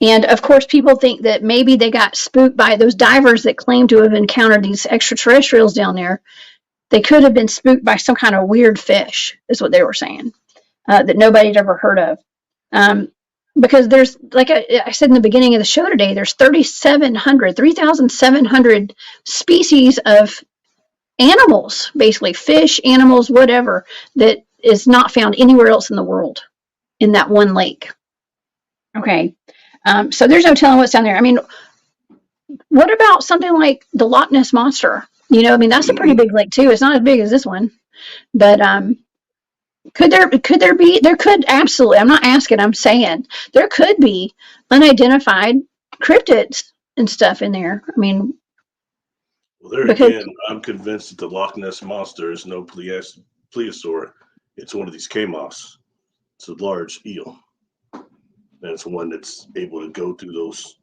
And of course, people think that maybe they got spooked by those divers that claim to have encountered these extraterrestrials down there. They could have been spooked by some kind of weird fish, is what they were saying, that nobody had ever heard of. Because there's, like I said in the beginning of the show today, there's 3,700 species of animals, basically fish, animals, whatever, that is not found anywhere else in the world in that one lake. Okay. So there's no telling what's down there. I mean, what about something like the Loch Ness Monster? You know, I mean, that's a pretty big lake too. It's not as big as this one, but could there be? There could absolutely. I'm not asking. I'm saying there could be unidentified cryptids and stuff in there. I mean, well, there again, I'm convinced that the Loch Ness Monster is no plesiosaur. It's one of these caimos. It's a large eel. And it's one that's able to go through those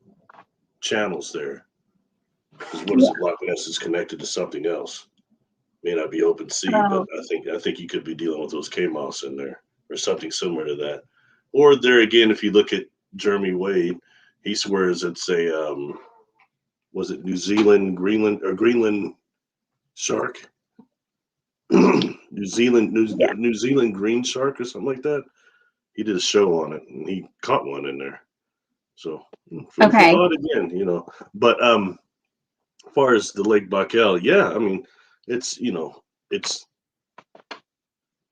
channels there. Because what is it? Loch Ness is connected to something else. May not be open sea, but I think you could be dealing with those caimos in there or something similar to that. Or there again, if you look at Jeremy Wade, he swears it's a was it New Zealand shark? New Zealand green shark or something like that. He did a show on it and he caught one in there. So okay. Again, you know. But as far as the Lake Baikal, yeah, I mean, it's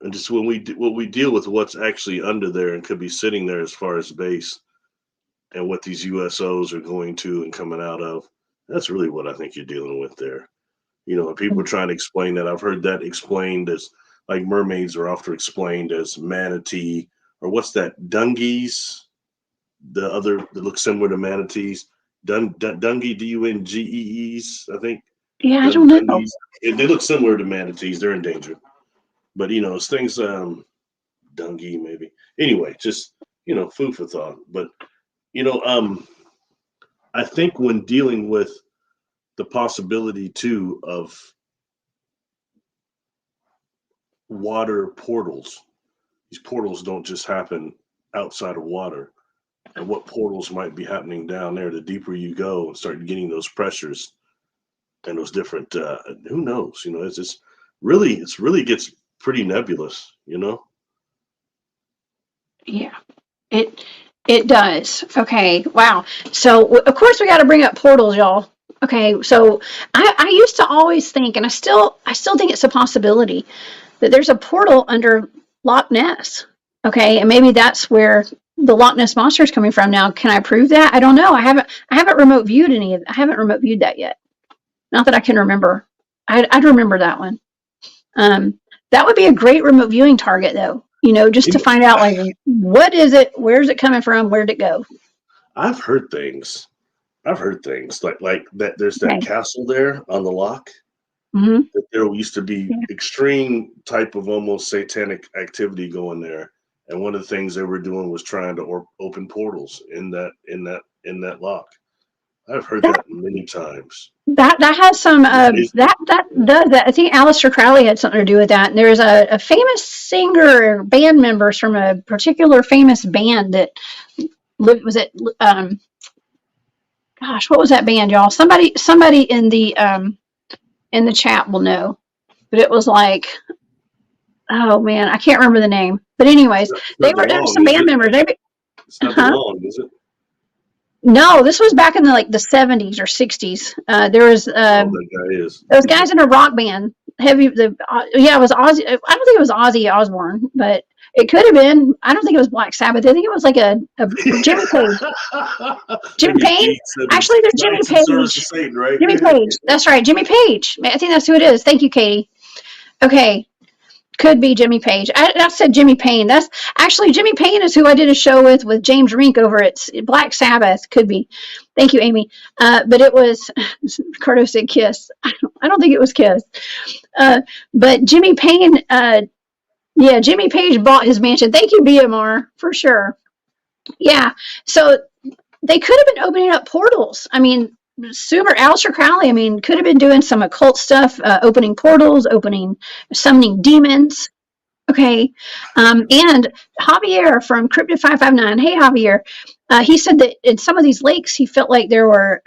and just when we deal with what's actually under there and could be sitting there as far as base and what these USOs are going to and coming out of, that's really what I think you're dealing with there. You know, people are trying to explain that. I've heard that explained as like mermaids are often explained as manatee. Or what's that? Dungees, the other that looks similar to manatees. Dungie, Dungees, I think. Yeah, I don't know. They look similar to manatees. They're endangered. But, you know, it's things, Dungie maybe. Anyway, just, you know, food for thought. But, you know, I think when dealing with the possibility, too, of water portals, these portals don't just happen outside of water. And what portals might be happening down there, the deeper you go and start getting those pressures and those different, who knows, you know, it's really gets pretty nebulous, you know? Yeah, it does. Okay, wow. So of course we got to bring up portals, y'all. Okay, so I used to always think, and I still think it's a possibility that there's a portal under Loch Ness. Okay, and maybe that's where the Loch Ness Monster is coming from. Now, can I prove that? I don't know. I haven't remote viewed that yet. Not that I can remember. I'd remember that one. That would be a great remote viewing target, though. You know, just to find out, like, what is it? Where's it coming from? Where'd it go? I've heard things like that. There's that castle there on the loch. Mm-hmm. That there used to be extreme type of almost satanic activity going there, and one of the things they were doing was trying to open portals in that loch. I've heard that many times. That has some that does that. I think Aleister Crowley had something to do with that. And there's a famous singer, band members from a particular famous band that lived. Was it gosh, what was that band, y'all? Somebody in the chat will know. But it was like, oh man, I can't remember the name. But anyways, there were some band members. It's not long, is it? No, this was back in the 70s or 60s. There was those guys in a rock band. It was Ozzy. I don't think it was Ozzy Osbourne, but it could have been. I don't think it was Black Sabbath. I think it was like a Jimmy Page. Jimmy Page? Actually, there's Jimmy Page. Right? Jimmy Page. That's right, Jimmy Page. I think that's who it is. Thank you, Katie. Okay. Could be Jimmy Page. I said Jimmy Payne. That's actually Jimmy Payne is who I did a show with James Rink over at Black Sabbath. Could be. Thank you, Amy. But it was Cardo said Kiss. I don't think it was Kiss. But Jimmy Payne. Jimmy Page bought his mansion. Thank you, BMR, for sure. Yeah. So they could have been opening up portals. I mean, super Aleister Crowley. I mean, could have been doing some occult stuff, opening portals, summoning demons. Okay. And Javier from Cryptid 559. Hey, Javier. He said that in some of these lakes, he felt like there were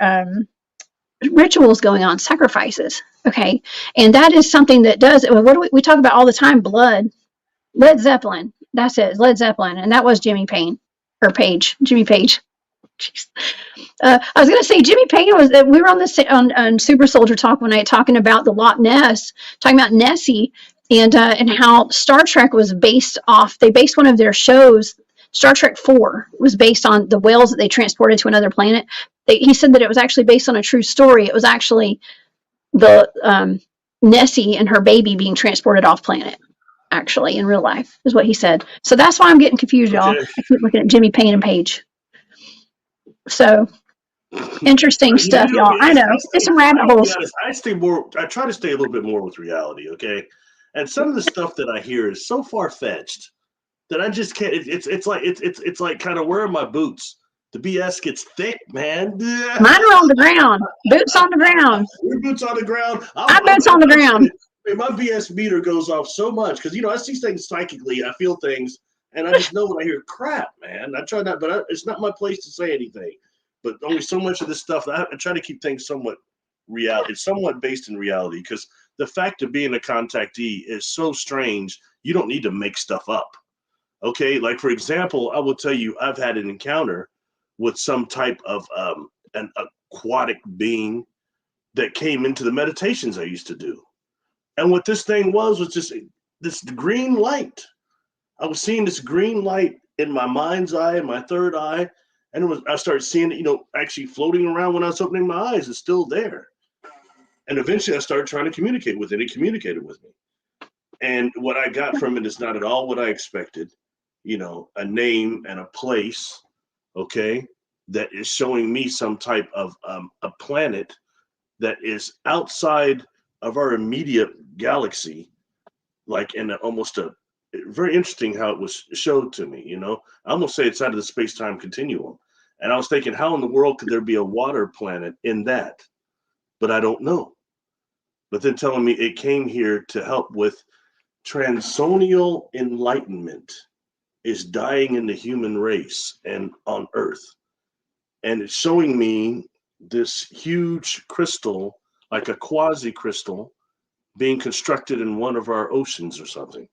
rituals going on, sacrifices. Okay. And that is something that does, what do we talk about all the time? Blood. Led Zeppelin. That's it. Led Zeppelin. And that was Jimmy Page. Jimmy Page. I was going to say Jimmy Payne was. We were on Super Soldier Talk one night talking about the Loch Ness, talking about Nessie, and how Star Trek was based off. They based one of their shows. Star Trek 4 was based on the whales that they transported to another planet. He said that it was actually based on a true story. It was actually the Nessie and her baby being transported off planet. Actually, in real life, is what he said. So that's why I'm getting confused, y'all. I keep looking at Jimmy Payne and Page. So interesting stuff, y'all. I know. It's some rabbit holes. I try to stay a little bit more with reality, okay? And some of the stuff that I hear is so far fetched that I just can't. It's like kind of wearing my boots. The BS gets thick, man. Mine are on the ground. Boots on the ground. Your boots on the ground. My boots on the ground. My BS meter goes off so much because I see things psychically. I feel things, and I just know when I hear crap, man. I try not, but it's not my place to say anything. But only so much of this stuff. I try to keep things somewhat reality. It's somewhat based in reality because the fact of being a contactee is so strange. You don't need to make stuff up. Okay, like for example, I will tell you, I've had an encounter with some type of an aquatic being that came into the meditations I used to do. And what this thing was just this green light. I was seeing this green light in my mind's eye, in my third eye, and I started seeing it, actually floating around when I was opening my eyes. It's still there. And eventually I started trying to communicate with it. It communicated with me. And what I got from it is not at all what I expected. A name and a place, okay, that is showing me some type of a planet that is outside of our immediate galaxy, like in almost a very interesting how it was showed to me. I almost say it's out of the space-time continuum. And I was thinking, how in the world could there be a water planet in that? But I don't know. But then telling me it came here to help with transonial enlightenment is dying in the human race and on Earth. And it's showing me this huge crystal, like a quasi-crystal, being constructed in one of our oceans or something.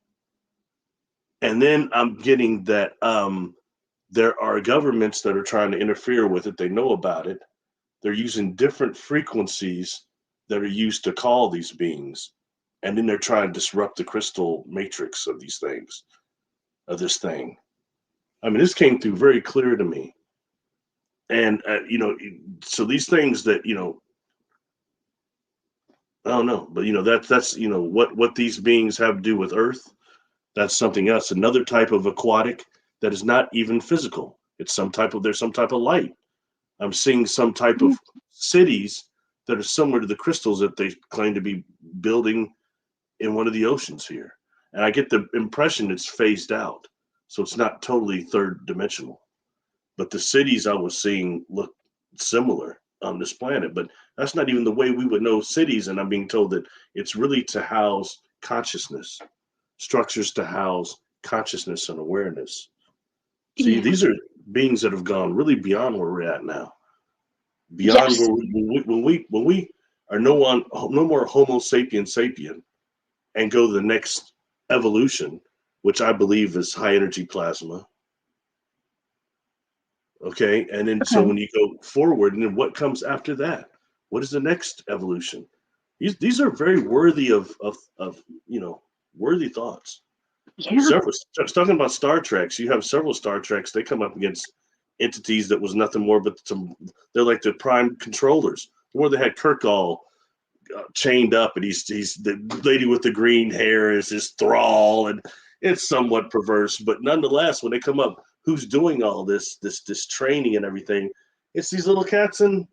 And then I'm getting that there are governments that are trying to interfere with it. They know about it. They're using different frequencies that are used to call these beings. And then they're trying to disrupt the crystal matrix of these things, of this thing. I mean, this came through very clear to me. And, so these things that, I don't know, but that's what these beings have to do with Earth. That's something else. Another type of aquatic that is not even physical. It's there's some type of light. I'm seeing some type of cities that are similar to the crystals that they claim to be building in one of the oceans here. And I get the impression it's phased out. So it's not totally third dimensional. But the cities I was seeing look similar on this planet. But that's not even the way we would know cities. And I'm being told that it's really to house consciousness, structures to house consciousness and awareness. See, these are beings that have gone really beyond where we're at now. Beyond where when we are no more Homo sapien sapien and go to the next evolution, which I believe is high energy plasma. Okay. And then so when you go forward, and then what comes after that? What is the next evolution? These are very worthy of worthy thoughts. Yeah. Talking about Star Treks, you have several Star Treks. They come up against entities that was nothing more but they're like the prime controllers. Where they had Kirk all chained up, and he's the lady with the green hair is his thrall, and it's somewhat perverse. But nonetheless, when they come up, who's doing all this training and everything? It's these little cats and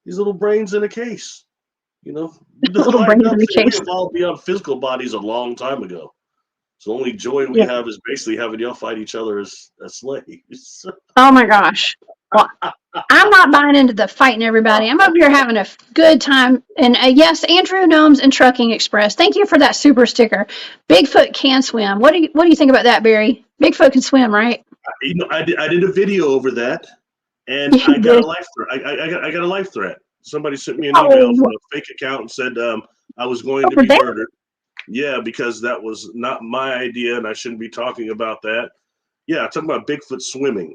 these little brains in a case. Little brains in a case. We evolved beyond physical bodies a long time ago. So the only joy we have is basically having y'all fight each other as slaves. Oh my gosh. Well, I'm not buying into the fighting everybody. I'm over here having a good time. And yes, Andrew Gnomes and Trucking Express. Thank you for that super sticker. Bigfoot can swim. What do you think about that, Barry? Bigfoot can swim, right? I did a video over that, and You I got did. a life threat. I got a life threat. Somebody sent me an email Oh, from a fake account and said I was going to over be there. murdered. Yeah, because that was not my idea, and I shouldn't be talking about that. Yeah, talking about Bigfoot swimming.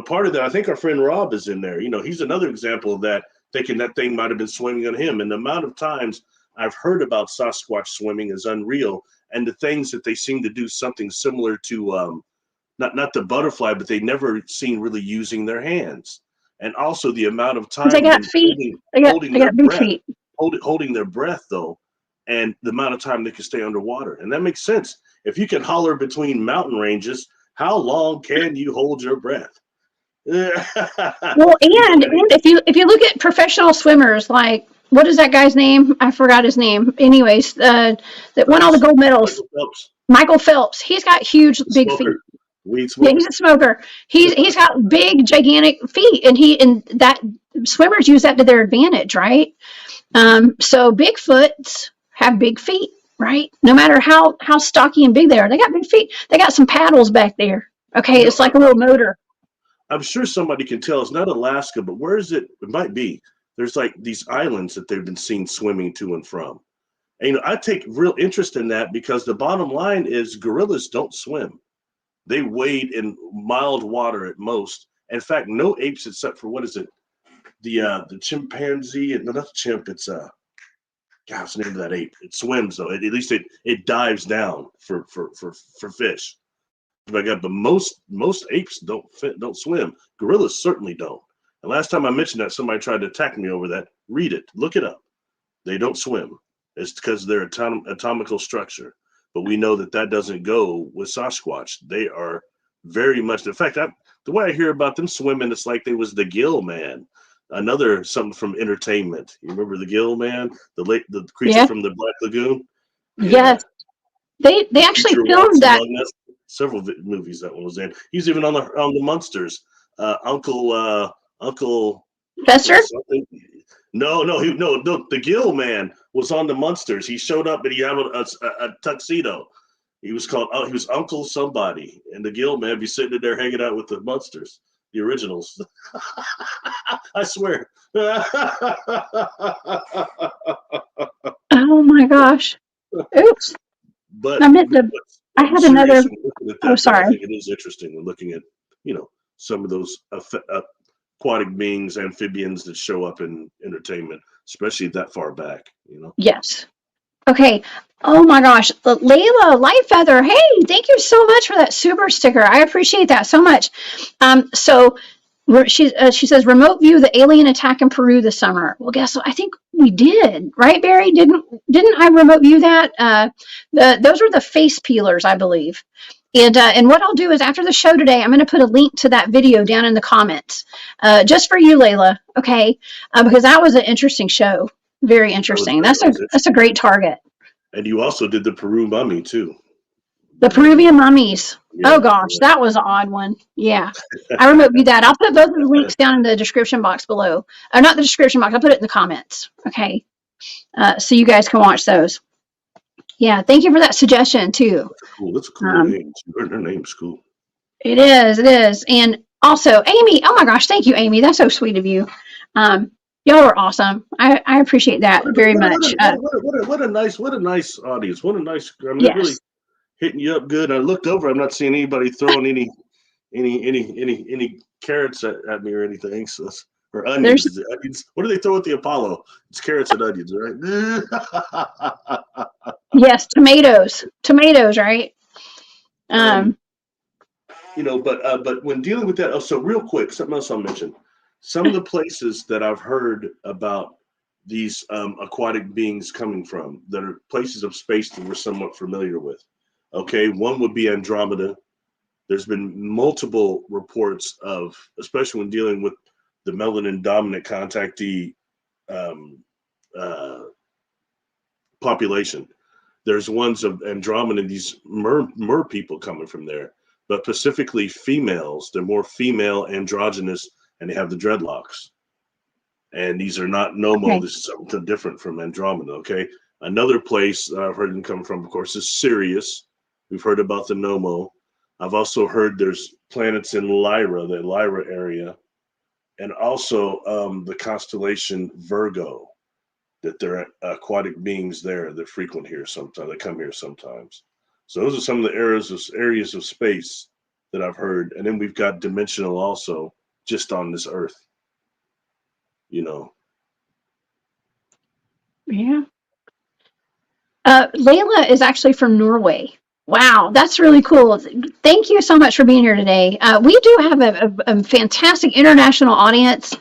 Part of that, I think our friend Rob is in there. He's another example of that, thinking that thing might have been swimming on him. And the amount of times I've heard about Sasquatch swimming is unreal. And the things that they seem to do something similar to, not the butterfly, but they never seen really using their hands. And also the amount of Because they time got them feet. holding They their got big breath, feet. holding their breath though, and the amount of time they can stay underwater. And that makes sense. If you can holler between mountain ranges, how long can you hold your breath? Well, and if you look at professional swimmers, like what is that guy's name? I forgot his name. Anyways, that won all the gold medals. Michael Phelps. He's got huge, big feet. Weed smoker. Yeah, he's a smoker. He's got big, gigantic feet, and that swimmers use that to their advantage, right? So Bigfoots have big feet, right? No matter how stocky and big they are, they got big feet. They got some paddles back there. Okay, it's like a little motor. I'm sure somebody can tell. It's not Alaska, but where is it? It might be. There's like these islands that they've been seen swimming to and from. And, I take real interest in that because the bottom line is gorillas don't swim. They wade in mild water at most. In fact, no apes except for what is it? The chimpanzee and not the chimp. It's what's the name of that ape? It swims though. At least it dives down for fish. But most apes don't swim. Gorillas certainly don't. And last time I mentioned that, somebody tried to attack me over that. Read it, look it up. They don't swim. It's because of their atomical structure. But we know that doesn't go with Sasquatch. They are very much. In fact, the way I hear about them swimming, it's like they was the Gill Man, another something from entertainment. You remember the Gill Man, the creature from the Black Lagoon? Yes, they actually filmed that. Several movies that one was in. He's even on the Munsters. Uncle Fester? No. The Gill Man was on the Munsters. He showed up and he had a tuxedo. He was Uncle somebody, and the Gill Man be sitting in there hanging out with the Munsters, the originals. I swear. Oh my gosh! Oops. But I meant to. I had another. Sorry. I think it is interesting when looking at some of those aquatic beings, amphibians that show up in entertainment, especially that far back. Yes. Okay. Oh my gosh, Layla Lightfeather. Hey, thank you so much for that super sticker. I appreciate that so much. So she says remote view the alien attack in Peru this summer. Well, guess what? I think we did, right, Barry? Didn't I remote view that? Those were the face peelers, I believe. And what I'll do is after the show today, I'm going to put a link to that video down in the comments, just for you, Layla. Okay, because that was an interesting show. Very interesting. That's a great target. And you also did the Peru mummy too. The Peruvian mummies. Yeah, oh gosh, that was an odd one. Yeah, I remote viewed that. I'll put both of the links down in the description box below. Or not the description box. I'll put it in the comments. Okay, so you guys can watch those. Yeah, thank you for that suggestion too. That's a cool name. Her name's cool. It is. And also, Amy. Oh my gosh, thank you, Amy. That's so sweet of you. Y'all are awesome. I appreciate that very much. What a nice audience. What a nice. Yes. Really hitting you up good. I looked over. I'm not seeing anybody throwing any carrots at me or anything. So, or onions. Onions. What do they throw at the Apollo? It's carrots and onions, right? Yes, tomatoes, right? But when dealing with that, so real quick, something else I'll mention. Some of the places that I've heard about these aquatic beings coming from, that are places of space that we're somewhat familiar with. Okay, one would be Andromeda. There's been multiple reports of, especially when dealing with the melanin dominant contactee population. There's ones of Andromeda, these mer people coming from there, but specifically females. They're more female androgynous and they have the dreadlocks. And these are not Nomo. Okay. This is something different from Andromeda. Okay. Another place that I've heard them come from, of course, is Sirius. We've heard about the Nomo. I've also heard there's planets in Lyra, the Lyra area, and also the constellation Virgo, that there are aquatic beings there that frequent here sometimes. They come here sometimes. So those are some of the areas of space that I've heard. And then we've got dimensional also just on this earth, you know. Yeah. Layla is actually from Norway. Wow, that's really cool. Thank you so much for being here today. We do have a fantastic international audience.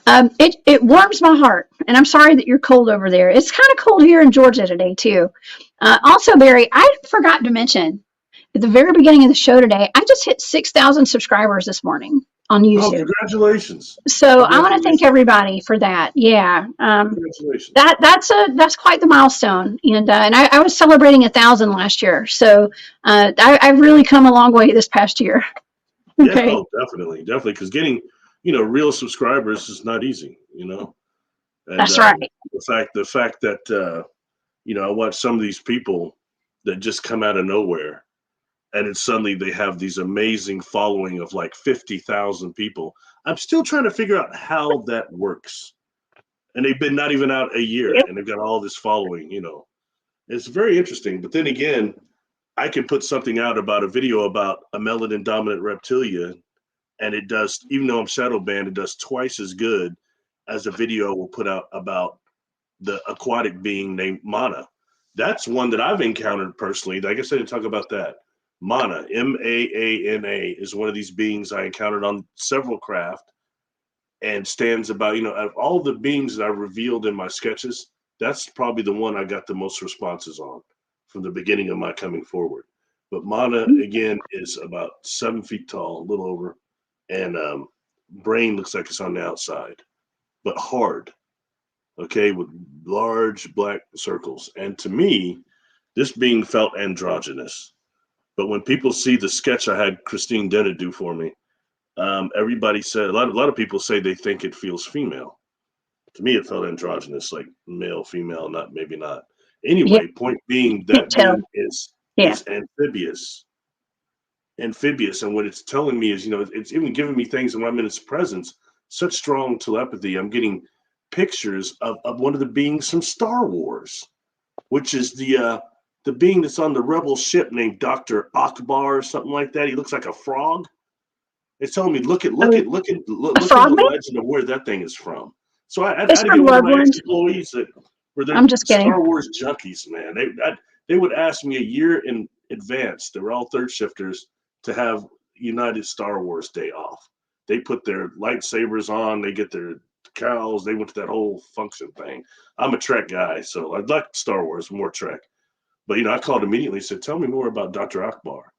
It warms my heart, and I'm sorry that you're cold over there. It's kind of cold here in Georgia today, too. Also, Barry, I forgot to mention at the very beginning of the show today, I just hit 6,000 subscribers this morning on Oh, YouTube. congratulations. So I want to thank everybody for that. Yeah. Congratulations. That's quite the milestone. And I was celebrating 1,000 last year. So I've really come a long way this past year. Yeah, Okay. oh, definitely. Because getting, real subscribers is not easy, And, That's right. The fact that, I watch some of these people that just come out of nowhere, and then suddenly they have these amazing following of like 50,000 people. I'm still trying to figure out how that works. And they've been not even out a year, Yep. and they've got all this following, It's very interesting. But then again, I can put something out about a video about a melanin dominant reptilia, and it does, even though I'm shadow banned, it does twice as good as a video we'll put out about the aquatic being named Mana. That's one that I've encountered personally. Like I said, to talk about that. Mana, Maana, is one of these beings I encountered on several craft, and stands about, of all the beings that I revealed in my sketches, that's probably the one I got the most responses on from the beginning of my coming forward. But Mana, again, is about 7 feet tall, a little over, and brain looks like it's on the outside, but hard, okay, with large black circles. And to me, this being felt androgynous. But when people see the sketch I had Christine Dennett do for me, everybody said, a lot of people say they think it feels female. To me, it felt androgynous, like male, female, maybe not. Anyway, point being, that being is amphibious. Amphibious, and what it's telling me is, it's even giving me things when I'm in its presence, such strong telepathy. I'm getting pictures of one of the beings from Star Wars, which is the being that's on the rebel ship named Dr. Akbar or something like that. He looks like a frog. It's telling me, look at the legend of where that thing is from. So I had to get one of my ex-employees that were Star Wars junkies, man. They would ask me a year in advance. They were all third shifters to have United Star Wars Day off. They put their lightsabers on. They get their cows. They went to that whole function thing. I'm a Trek guy, so I'd like Star Wars, more Trek. But, I called immediately and said, tell me more about Dr. Akbar.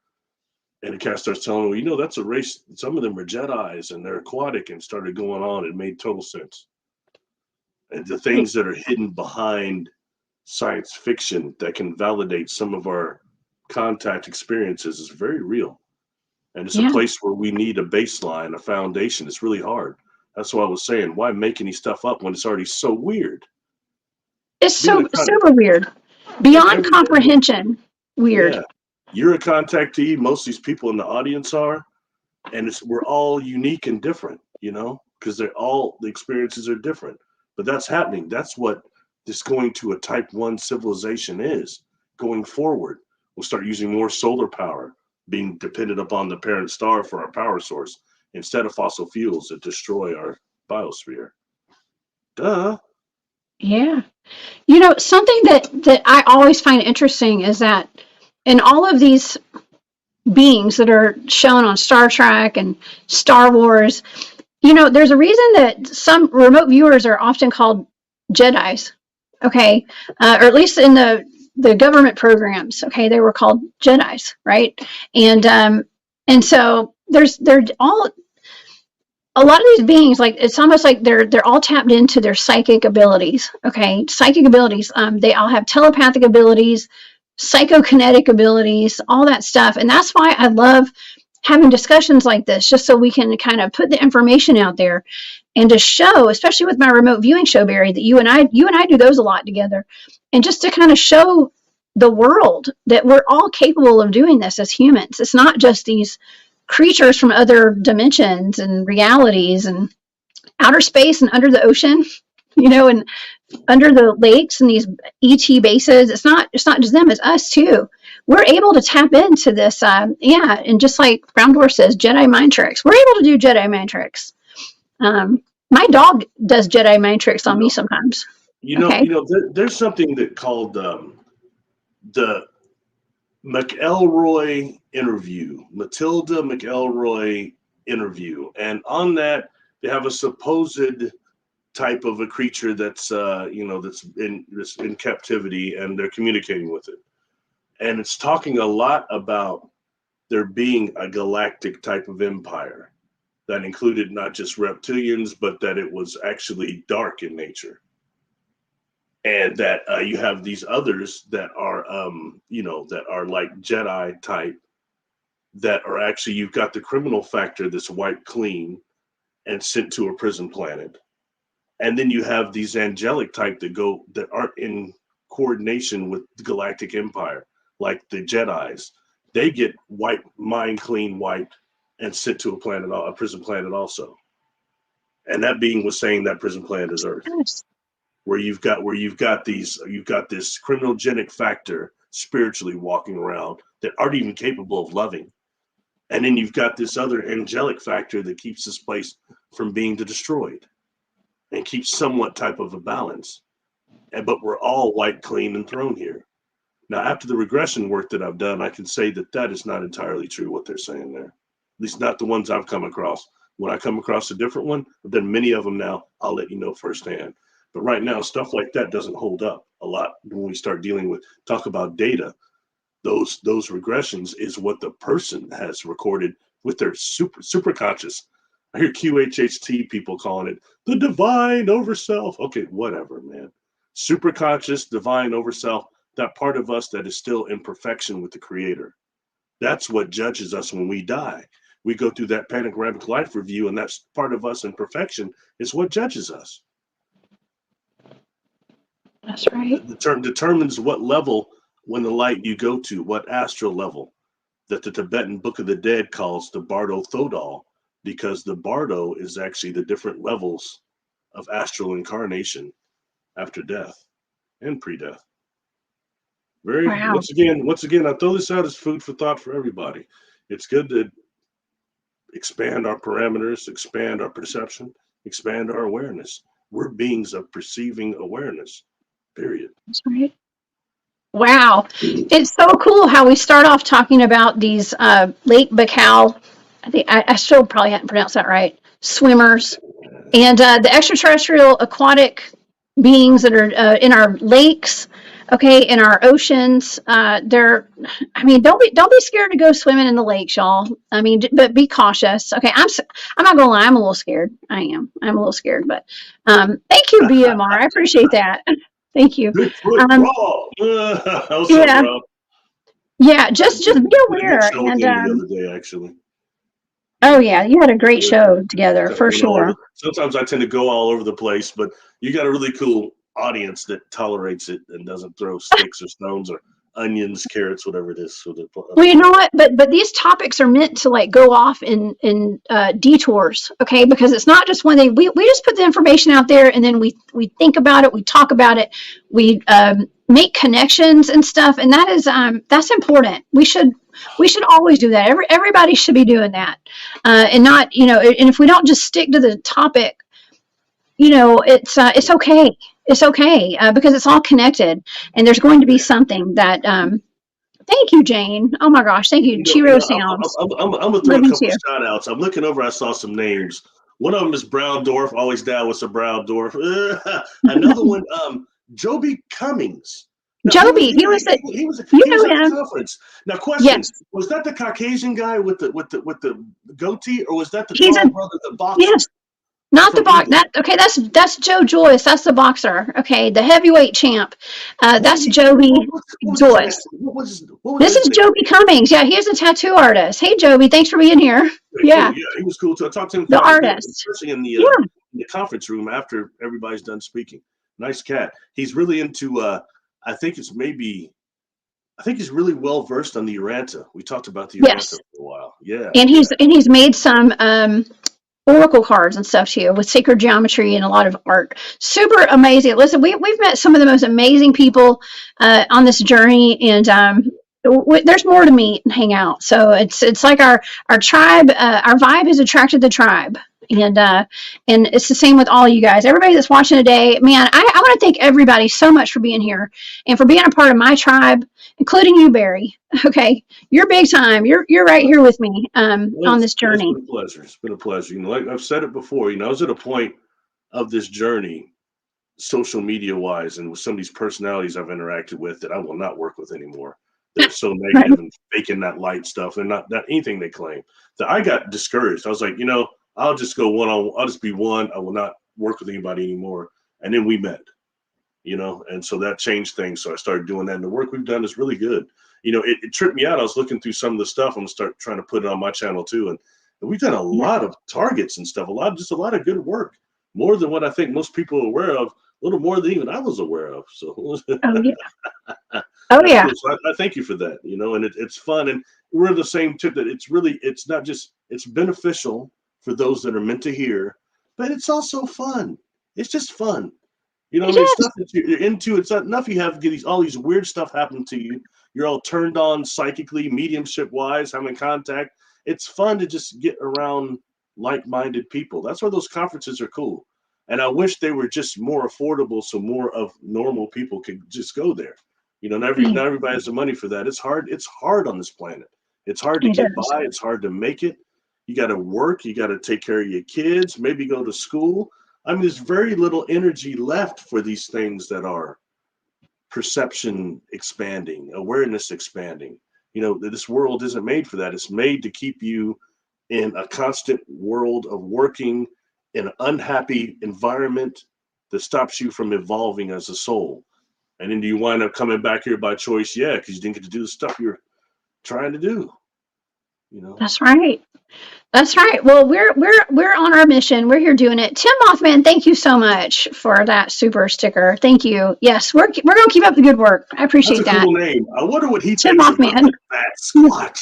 And the cat starts telling me, that's a race. Some of them are Jedis and they're aquatic, and started going on. It made total sense. And the things that are hidden behind science fiction that can validate some of our contact experiences is very real. And it's a place where we need a baseline, a foundation. It's really hard. That's why I was saying, why make any stuff up when it's already so weird? It's super weird. Beyond comprehension. Weird. Yeah. You're a contactee. Most of these people in the audience are. And we're all unique and different, because the experiences are different. But that's happening. That's what this going to a type 1 civilization is going forward. We'll start using more solar power, being dependent upon the parent star for our power source instead of fossil fuels that destroy our biosphere. Duh. Yeah. Something that I always find interesting is that in all of these beings that are shown on Star Trek and Star Wars, there's a reason that some remote viewers are often called Jedis, okay? Or at least in the government programs, okay, they were called Jedis, right? And so they're all, a lot of these beings, like, it's almost like they're all tapped into their psychic abilities, okay? Psychic abilities. They all have telepathic abilities, psychokinetic abilities, all that stuff. And that's why I love having discussions like this, just so we can kind of put the information out there and to show, especially with my remote viewing show, Barry, that you and I do those a lot together, and just to kind of show the world that we're all capable of doing this as humans. It's not just these creatures from other dimensions and realities and outer space and under the ocean, and under the lakes and these ET bases. It's not just them, it's us too. We're able to tap into this, and just like Brown Dwarf says, Jedi mind tricks. We're able to do Jedi mind tricks. My dog does Jedi mind tricks on me sometimes. There's something that called the McElroy interview, Matilda McElroy interview, and on that they have a supposed type of a creature that's that's in captivity, and they're communicating with it, and it's talking a lot about there being a galactic type of empire that included not just reptilians, but that it was actually dark in nature. And that you have these others that are, that are like Jedi type, that are actually, you've got the criminal factor that's wiped clean and sent to a prison planet. And then you have these angelic type that aren't in coordination with the galactic empire, like the Jedis. They get mind clean wiped and sent to a prison planet also. And that being was saying that prison planet is Earth. Yes. Where you've got this criminogenic factor spiritually walking around that aren't even capable of loving. And then you've got this other angelic factor that keeps this place from being destroyed and keeps somewhat type of a balance. But we're all wiped clean and thrown here. Now, after the regression work that I've done, I can say that is not entirely true what they're saying there. At least not the ones I've come across. When I come across a different one, then many of them now, I'll let you know firsthand. But right now, stuff like that doesn't hold up a lot when we start talk about data. Those regressions is what the person has recorded with their super conscious. I hear QHHT people calling it the divine overself. Okay, whatever, man. Super conscious, divine overself, that part of us that is still in perfection with the creator. That's what judges us when we die. We go through that panoramic life review, and that's part of us in perfection is what judges us. That's right. The term determines what level when the light you go to, what astral level that the Tibetan Book of the Dead calls the Bardo Thodol, because the Bardo is actually the different levels of astral incarnation after death and pre-death. Wow. Once again, I throw this out as food for thought for everybody. It's good to expand our parameters, expand our perception, expand our awareness. We're beings of perceiving awareness. Period. That's right. Wow. It's so cool how we start off talking about these Lake Baikal, I think I still probably hadn't pronounced that right, swimmers, and the extraterrestrial aquatic beings that are in our lakes, in our oceans. Don't be scared to go swimming in the lakes, y'all. But be cautious. Okay, I'm not gonna lie, I'm a little scared. I'm a little scared, but thank you, BMR. I appreciate that. Thank you. Bigfoot raw. Yeah, just be aware. And the other day, actually. Oh yeah, you had a great show together for sure. Sometimes I tend to go all over the place, but you got a really cool audience that tolerates it and doesn't throw sticks or stones or onions, carrots, whatever it is. Well, you know what? But these topics are meant to like go off in detours, okay? Because it's not just one thing. We just put the information out there, and then we think about it, we talk about it, we make connections and stuff, and that's important. We should always do that. Everybody should be doing that, and not And if we don't just stick to the topic, it's okay. It's okay because it's all connected, and there's going to be something that. Thank you, Jane. Oh my gosh, thank you. Chiro Sounds. I'm gonna throw a couple of shout outs. I'm looking over. I saw some names. One of them is Brown Dwarf. Always down with some Brown Dwarf. Another one, Joby Cummings. Now, he was at the conference. Now, question: yes. Was that the Caucasian guy with the goatee, or was that the tall brother that boxed? Yes. Not the from box. England. Okay, that's Joe Joyce. That's the boxer. Okay, the heavyweight champ. That's Joby What was his name? Joyce. What was This his is name? Joby Cummings. Yeah, he's a tattoo artist. Hey, Joby, thanks for being here. Very Yeah, cool. Yeah, he was cool too. I talked to him the quite a bit, artist. especially Yeah, in the conference room after everybody's done speaking. Nice cat. He's really into. I think it's maybe. I think he's really well versed on the Uranta. We talked about the Uranta yes. for a while. Yeah, And yeah. he's made some oracle cards and stuff too with sacred geometry and a lot of art. Super amazing. Listen, we've met some of the most amazing people on this journey, and there's more to meet and hang out. So it's like our tribe, our vibe has attracted the tribe. And it's the same with all you guys. Everybody that's watching today, man, I want to thank everybody so much for being here and for being a part of my tribe, including you, Barry. Okay, you're big time. You're right here with me Well, on this it's journey. been a pleasure. It's been a pleasure. You know, like I've said it before. You know, I was at a point of this journey, social media wise, and with some of these personalities I've interacted with that I will not work with anymore. They're so Right. negative and faking that light stuff. They're not anything they claim. That I got discouraged. I was like, you know, I'll just go one on. I'll just be one. I will not work with anybody anymore. And then we met. You know, and so that changed things. So I started doing that, and the work we've done is really good. You know, it tripped me out. I was looking through some of the stuff. I'm gonna start trying to put it on my channel too, and we've done a Yeah. lot of targets and stuff. Just a lot of good work, more than what I think most people are aware of. A little more than even I was aware of. So Oh yeah. Oh that's yeah. cool. So I thank you for that. You know, and it's fun, and we're the same tip that it's not just it's beneficial for those that are meant to hear, but it's also fun. It's just fun. You know what It I mean? is. Stuff that you're into. It's not enough you have all these weird stuff happen to you. You're all turned on psychically, mediumship wise, having contact. It's fun to just get around like-minded people. That's why those conferences are cool. And I wish they were just more affordable so more of normal people could just go there. You know, Yeah, not everybody has the money for that. It's hard on this planet. It's hard to it get is. by. It's hard to make it. You got to work. You got to take care of your kids, maybe go to school. I mean, there's very little energy left for these things that are perception expanding, awareness expanding. You know, this world isn't made for that. It's made to keep you in a constant world of working in an unhappy environment that stops you from evolving as a soul. And then do you wind up coming back here by choice? Yeah, because you didn't get to do the stuff you're trying to do, you know? That's right. That's right. Well, we're on our mission. We're here doing it. Tim Mothman, thank you so much for that super sticker. Thank you. Yes, we're gonna keep up the good work. I That's a appreciate that. cool name. I wonder what he Tim thinks about Mothman. that Bat Squatch.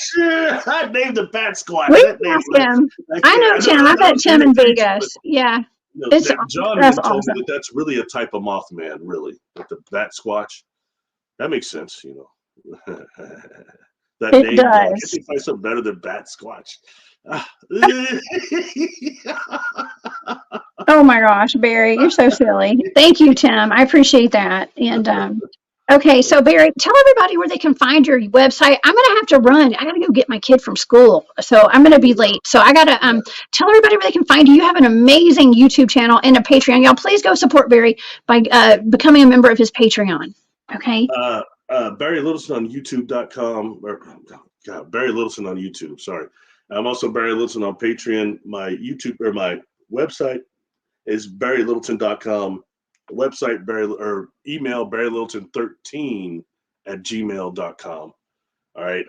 I named the Bat Squatch. We That can name, ask him. I I can't. know Tim. I I know met it's Tim in imitation, but Vegas. Yeah. you know, It's John that's even told me awesome. that that's really a type of Mothman. Really, like the Bat Squatch. That makes sense. You know, that It name. Can't does. you find something better than Bat Squatch? Ah. Oh my gosh, Barry, you're so silly. Thank you, Tim. I appreciate that. And okay, so Barry, tell everybody where they can find your website. I'm gonna have to run. I gotta go get my kid from school, so I'm gonna be late. So I gotta tell everybody where they can find you. You have an amazing YouTube channel and a Patreon. Y'all, please go support Barry by becoming a member of his Patreon. Okay. Barry Littleton on YouTube.com or God, Barry Littleton on YouTube. Sorry. I'm also Barry Littleton on Patreon. My YouTube or my website is barrylittleton.com. Website Barry or email barrylittleton13 at gmail.com. All right.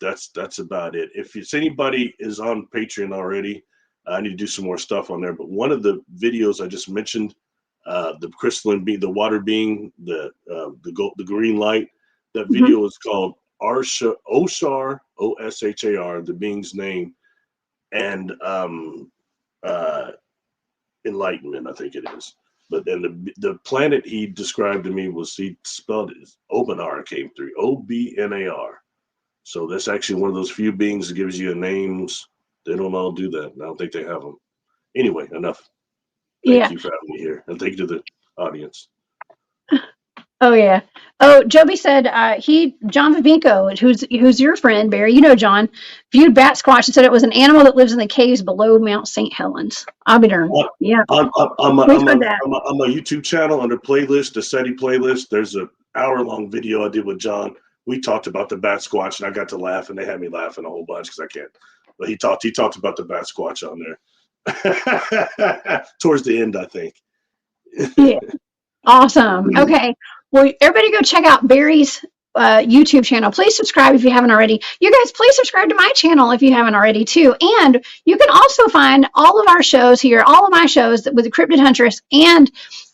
That's about it. If it's anybody is on Patreon already, I need to do some more stuff on there. But one of the videos I just mentioned, the crystalline being, the water being, the green light, that Mm-hmm. video is called Oshar, Oshar, the being's name, and enlightenment, I think it is. But then the planet he described to me was, he spelled it, Obanar came through, Obnar. So that's actually one of those few beings that gives you names. They don't all do that. I don't think they have them. Anyway, enough. Thank Yeah. you for having me here, and thank you to the audience. Oh yeah. Oh, Joby said John Vivinko, who's your friend, Barry. You know John, viewed bat squatch and said it was an animal that lives in the caves below Mount St. Helens. I'll be darned. On, Yeah, we've heard that. on my YouTube channel under playlist, the SETI playlist, there's an hour-long video I did with John. We talked about the bat squatch, and I got to laugh, and they had me laughing a whole bunch because I can't. But he talked about the bat squatch on there. Towards the end, I think. Yeah. Awesome. Okay. Well, everybody go check out Barry's YouTube channel. Please subscribe if you haven't already. You guys, please subscribe to my channel if you haven't already, too. And you can also find all of our shows here, all of my shows with the Cryptid Huntress and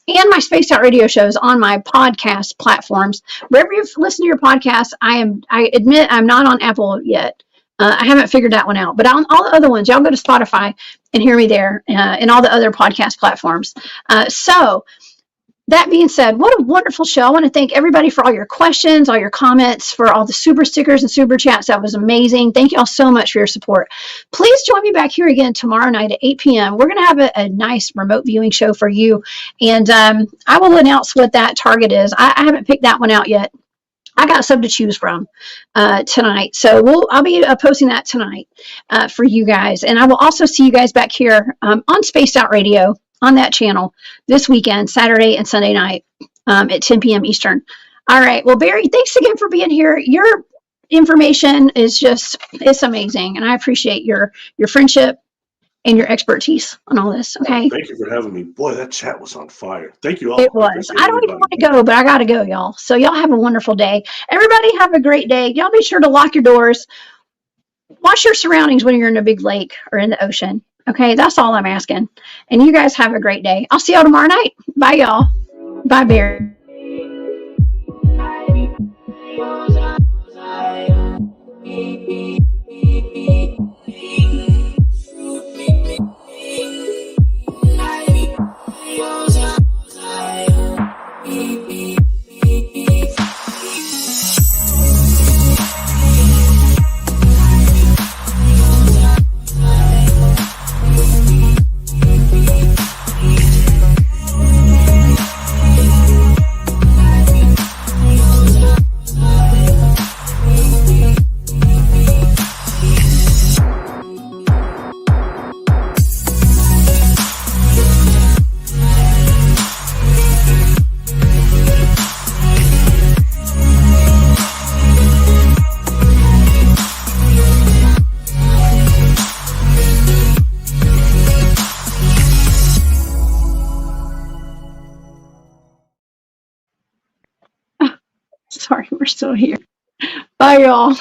my Spaced Out Radio shows on my podcast platforms. Wherever you listen to your podcast, I admit I'm not on Apple yet. I haven't figured that one out. But on all the other ones, y'all go to Spotify and hear me there and all the other podcast platforms. So that being said, what a wonderful show. I want to thank everybody for all your questions, all your comments, for all the super stickers and super chats. That was amazing. Thank you all so much for your support. Please join me back here again tomorrow night at 8 p.m. We're going to have a nice remote viewing show for you. And I will announce what that target is. I haven't picked that one out yet. I got some to choose from tonight. So I'll be posting that tonight for you guys. And I will also see you guys back here on Spaced Out Radio on that channel this weekend, Saturday and Sunday night at 10 p.m. Eastern. All right. Well, Barry, thanks again for being here. Your information is it's amazing. And I appreciate your friendship and your expertise on all this. Okay. Thank you for having me. Boy, that chat was on fire. Thank you all. It was. I don't even want to go, but I got to go, y'all. So y'all have a wonderful day. Everybody have a great day. Y'all be sure to lock your doors. Watch your surroundings when you're in a big lake or in the ocean. Okay, that's all I'm asking. And you guys have a great day. I'll see y'all tomorrow night. Bye, y'all. Bye, Barry. Sorry, we're still here. Bye, y'all.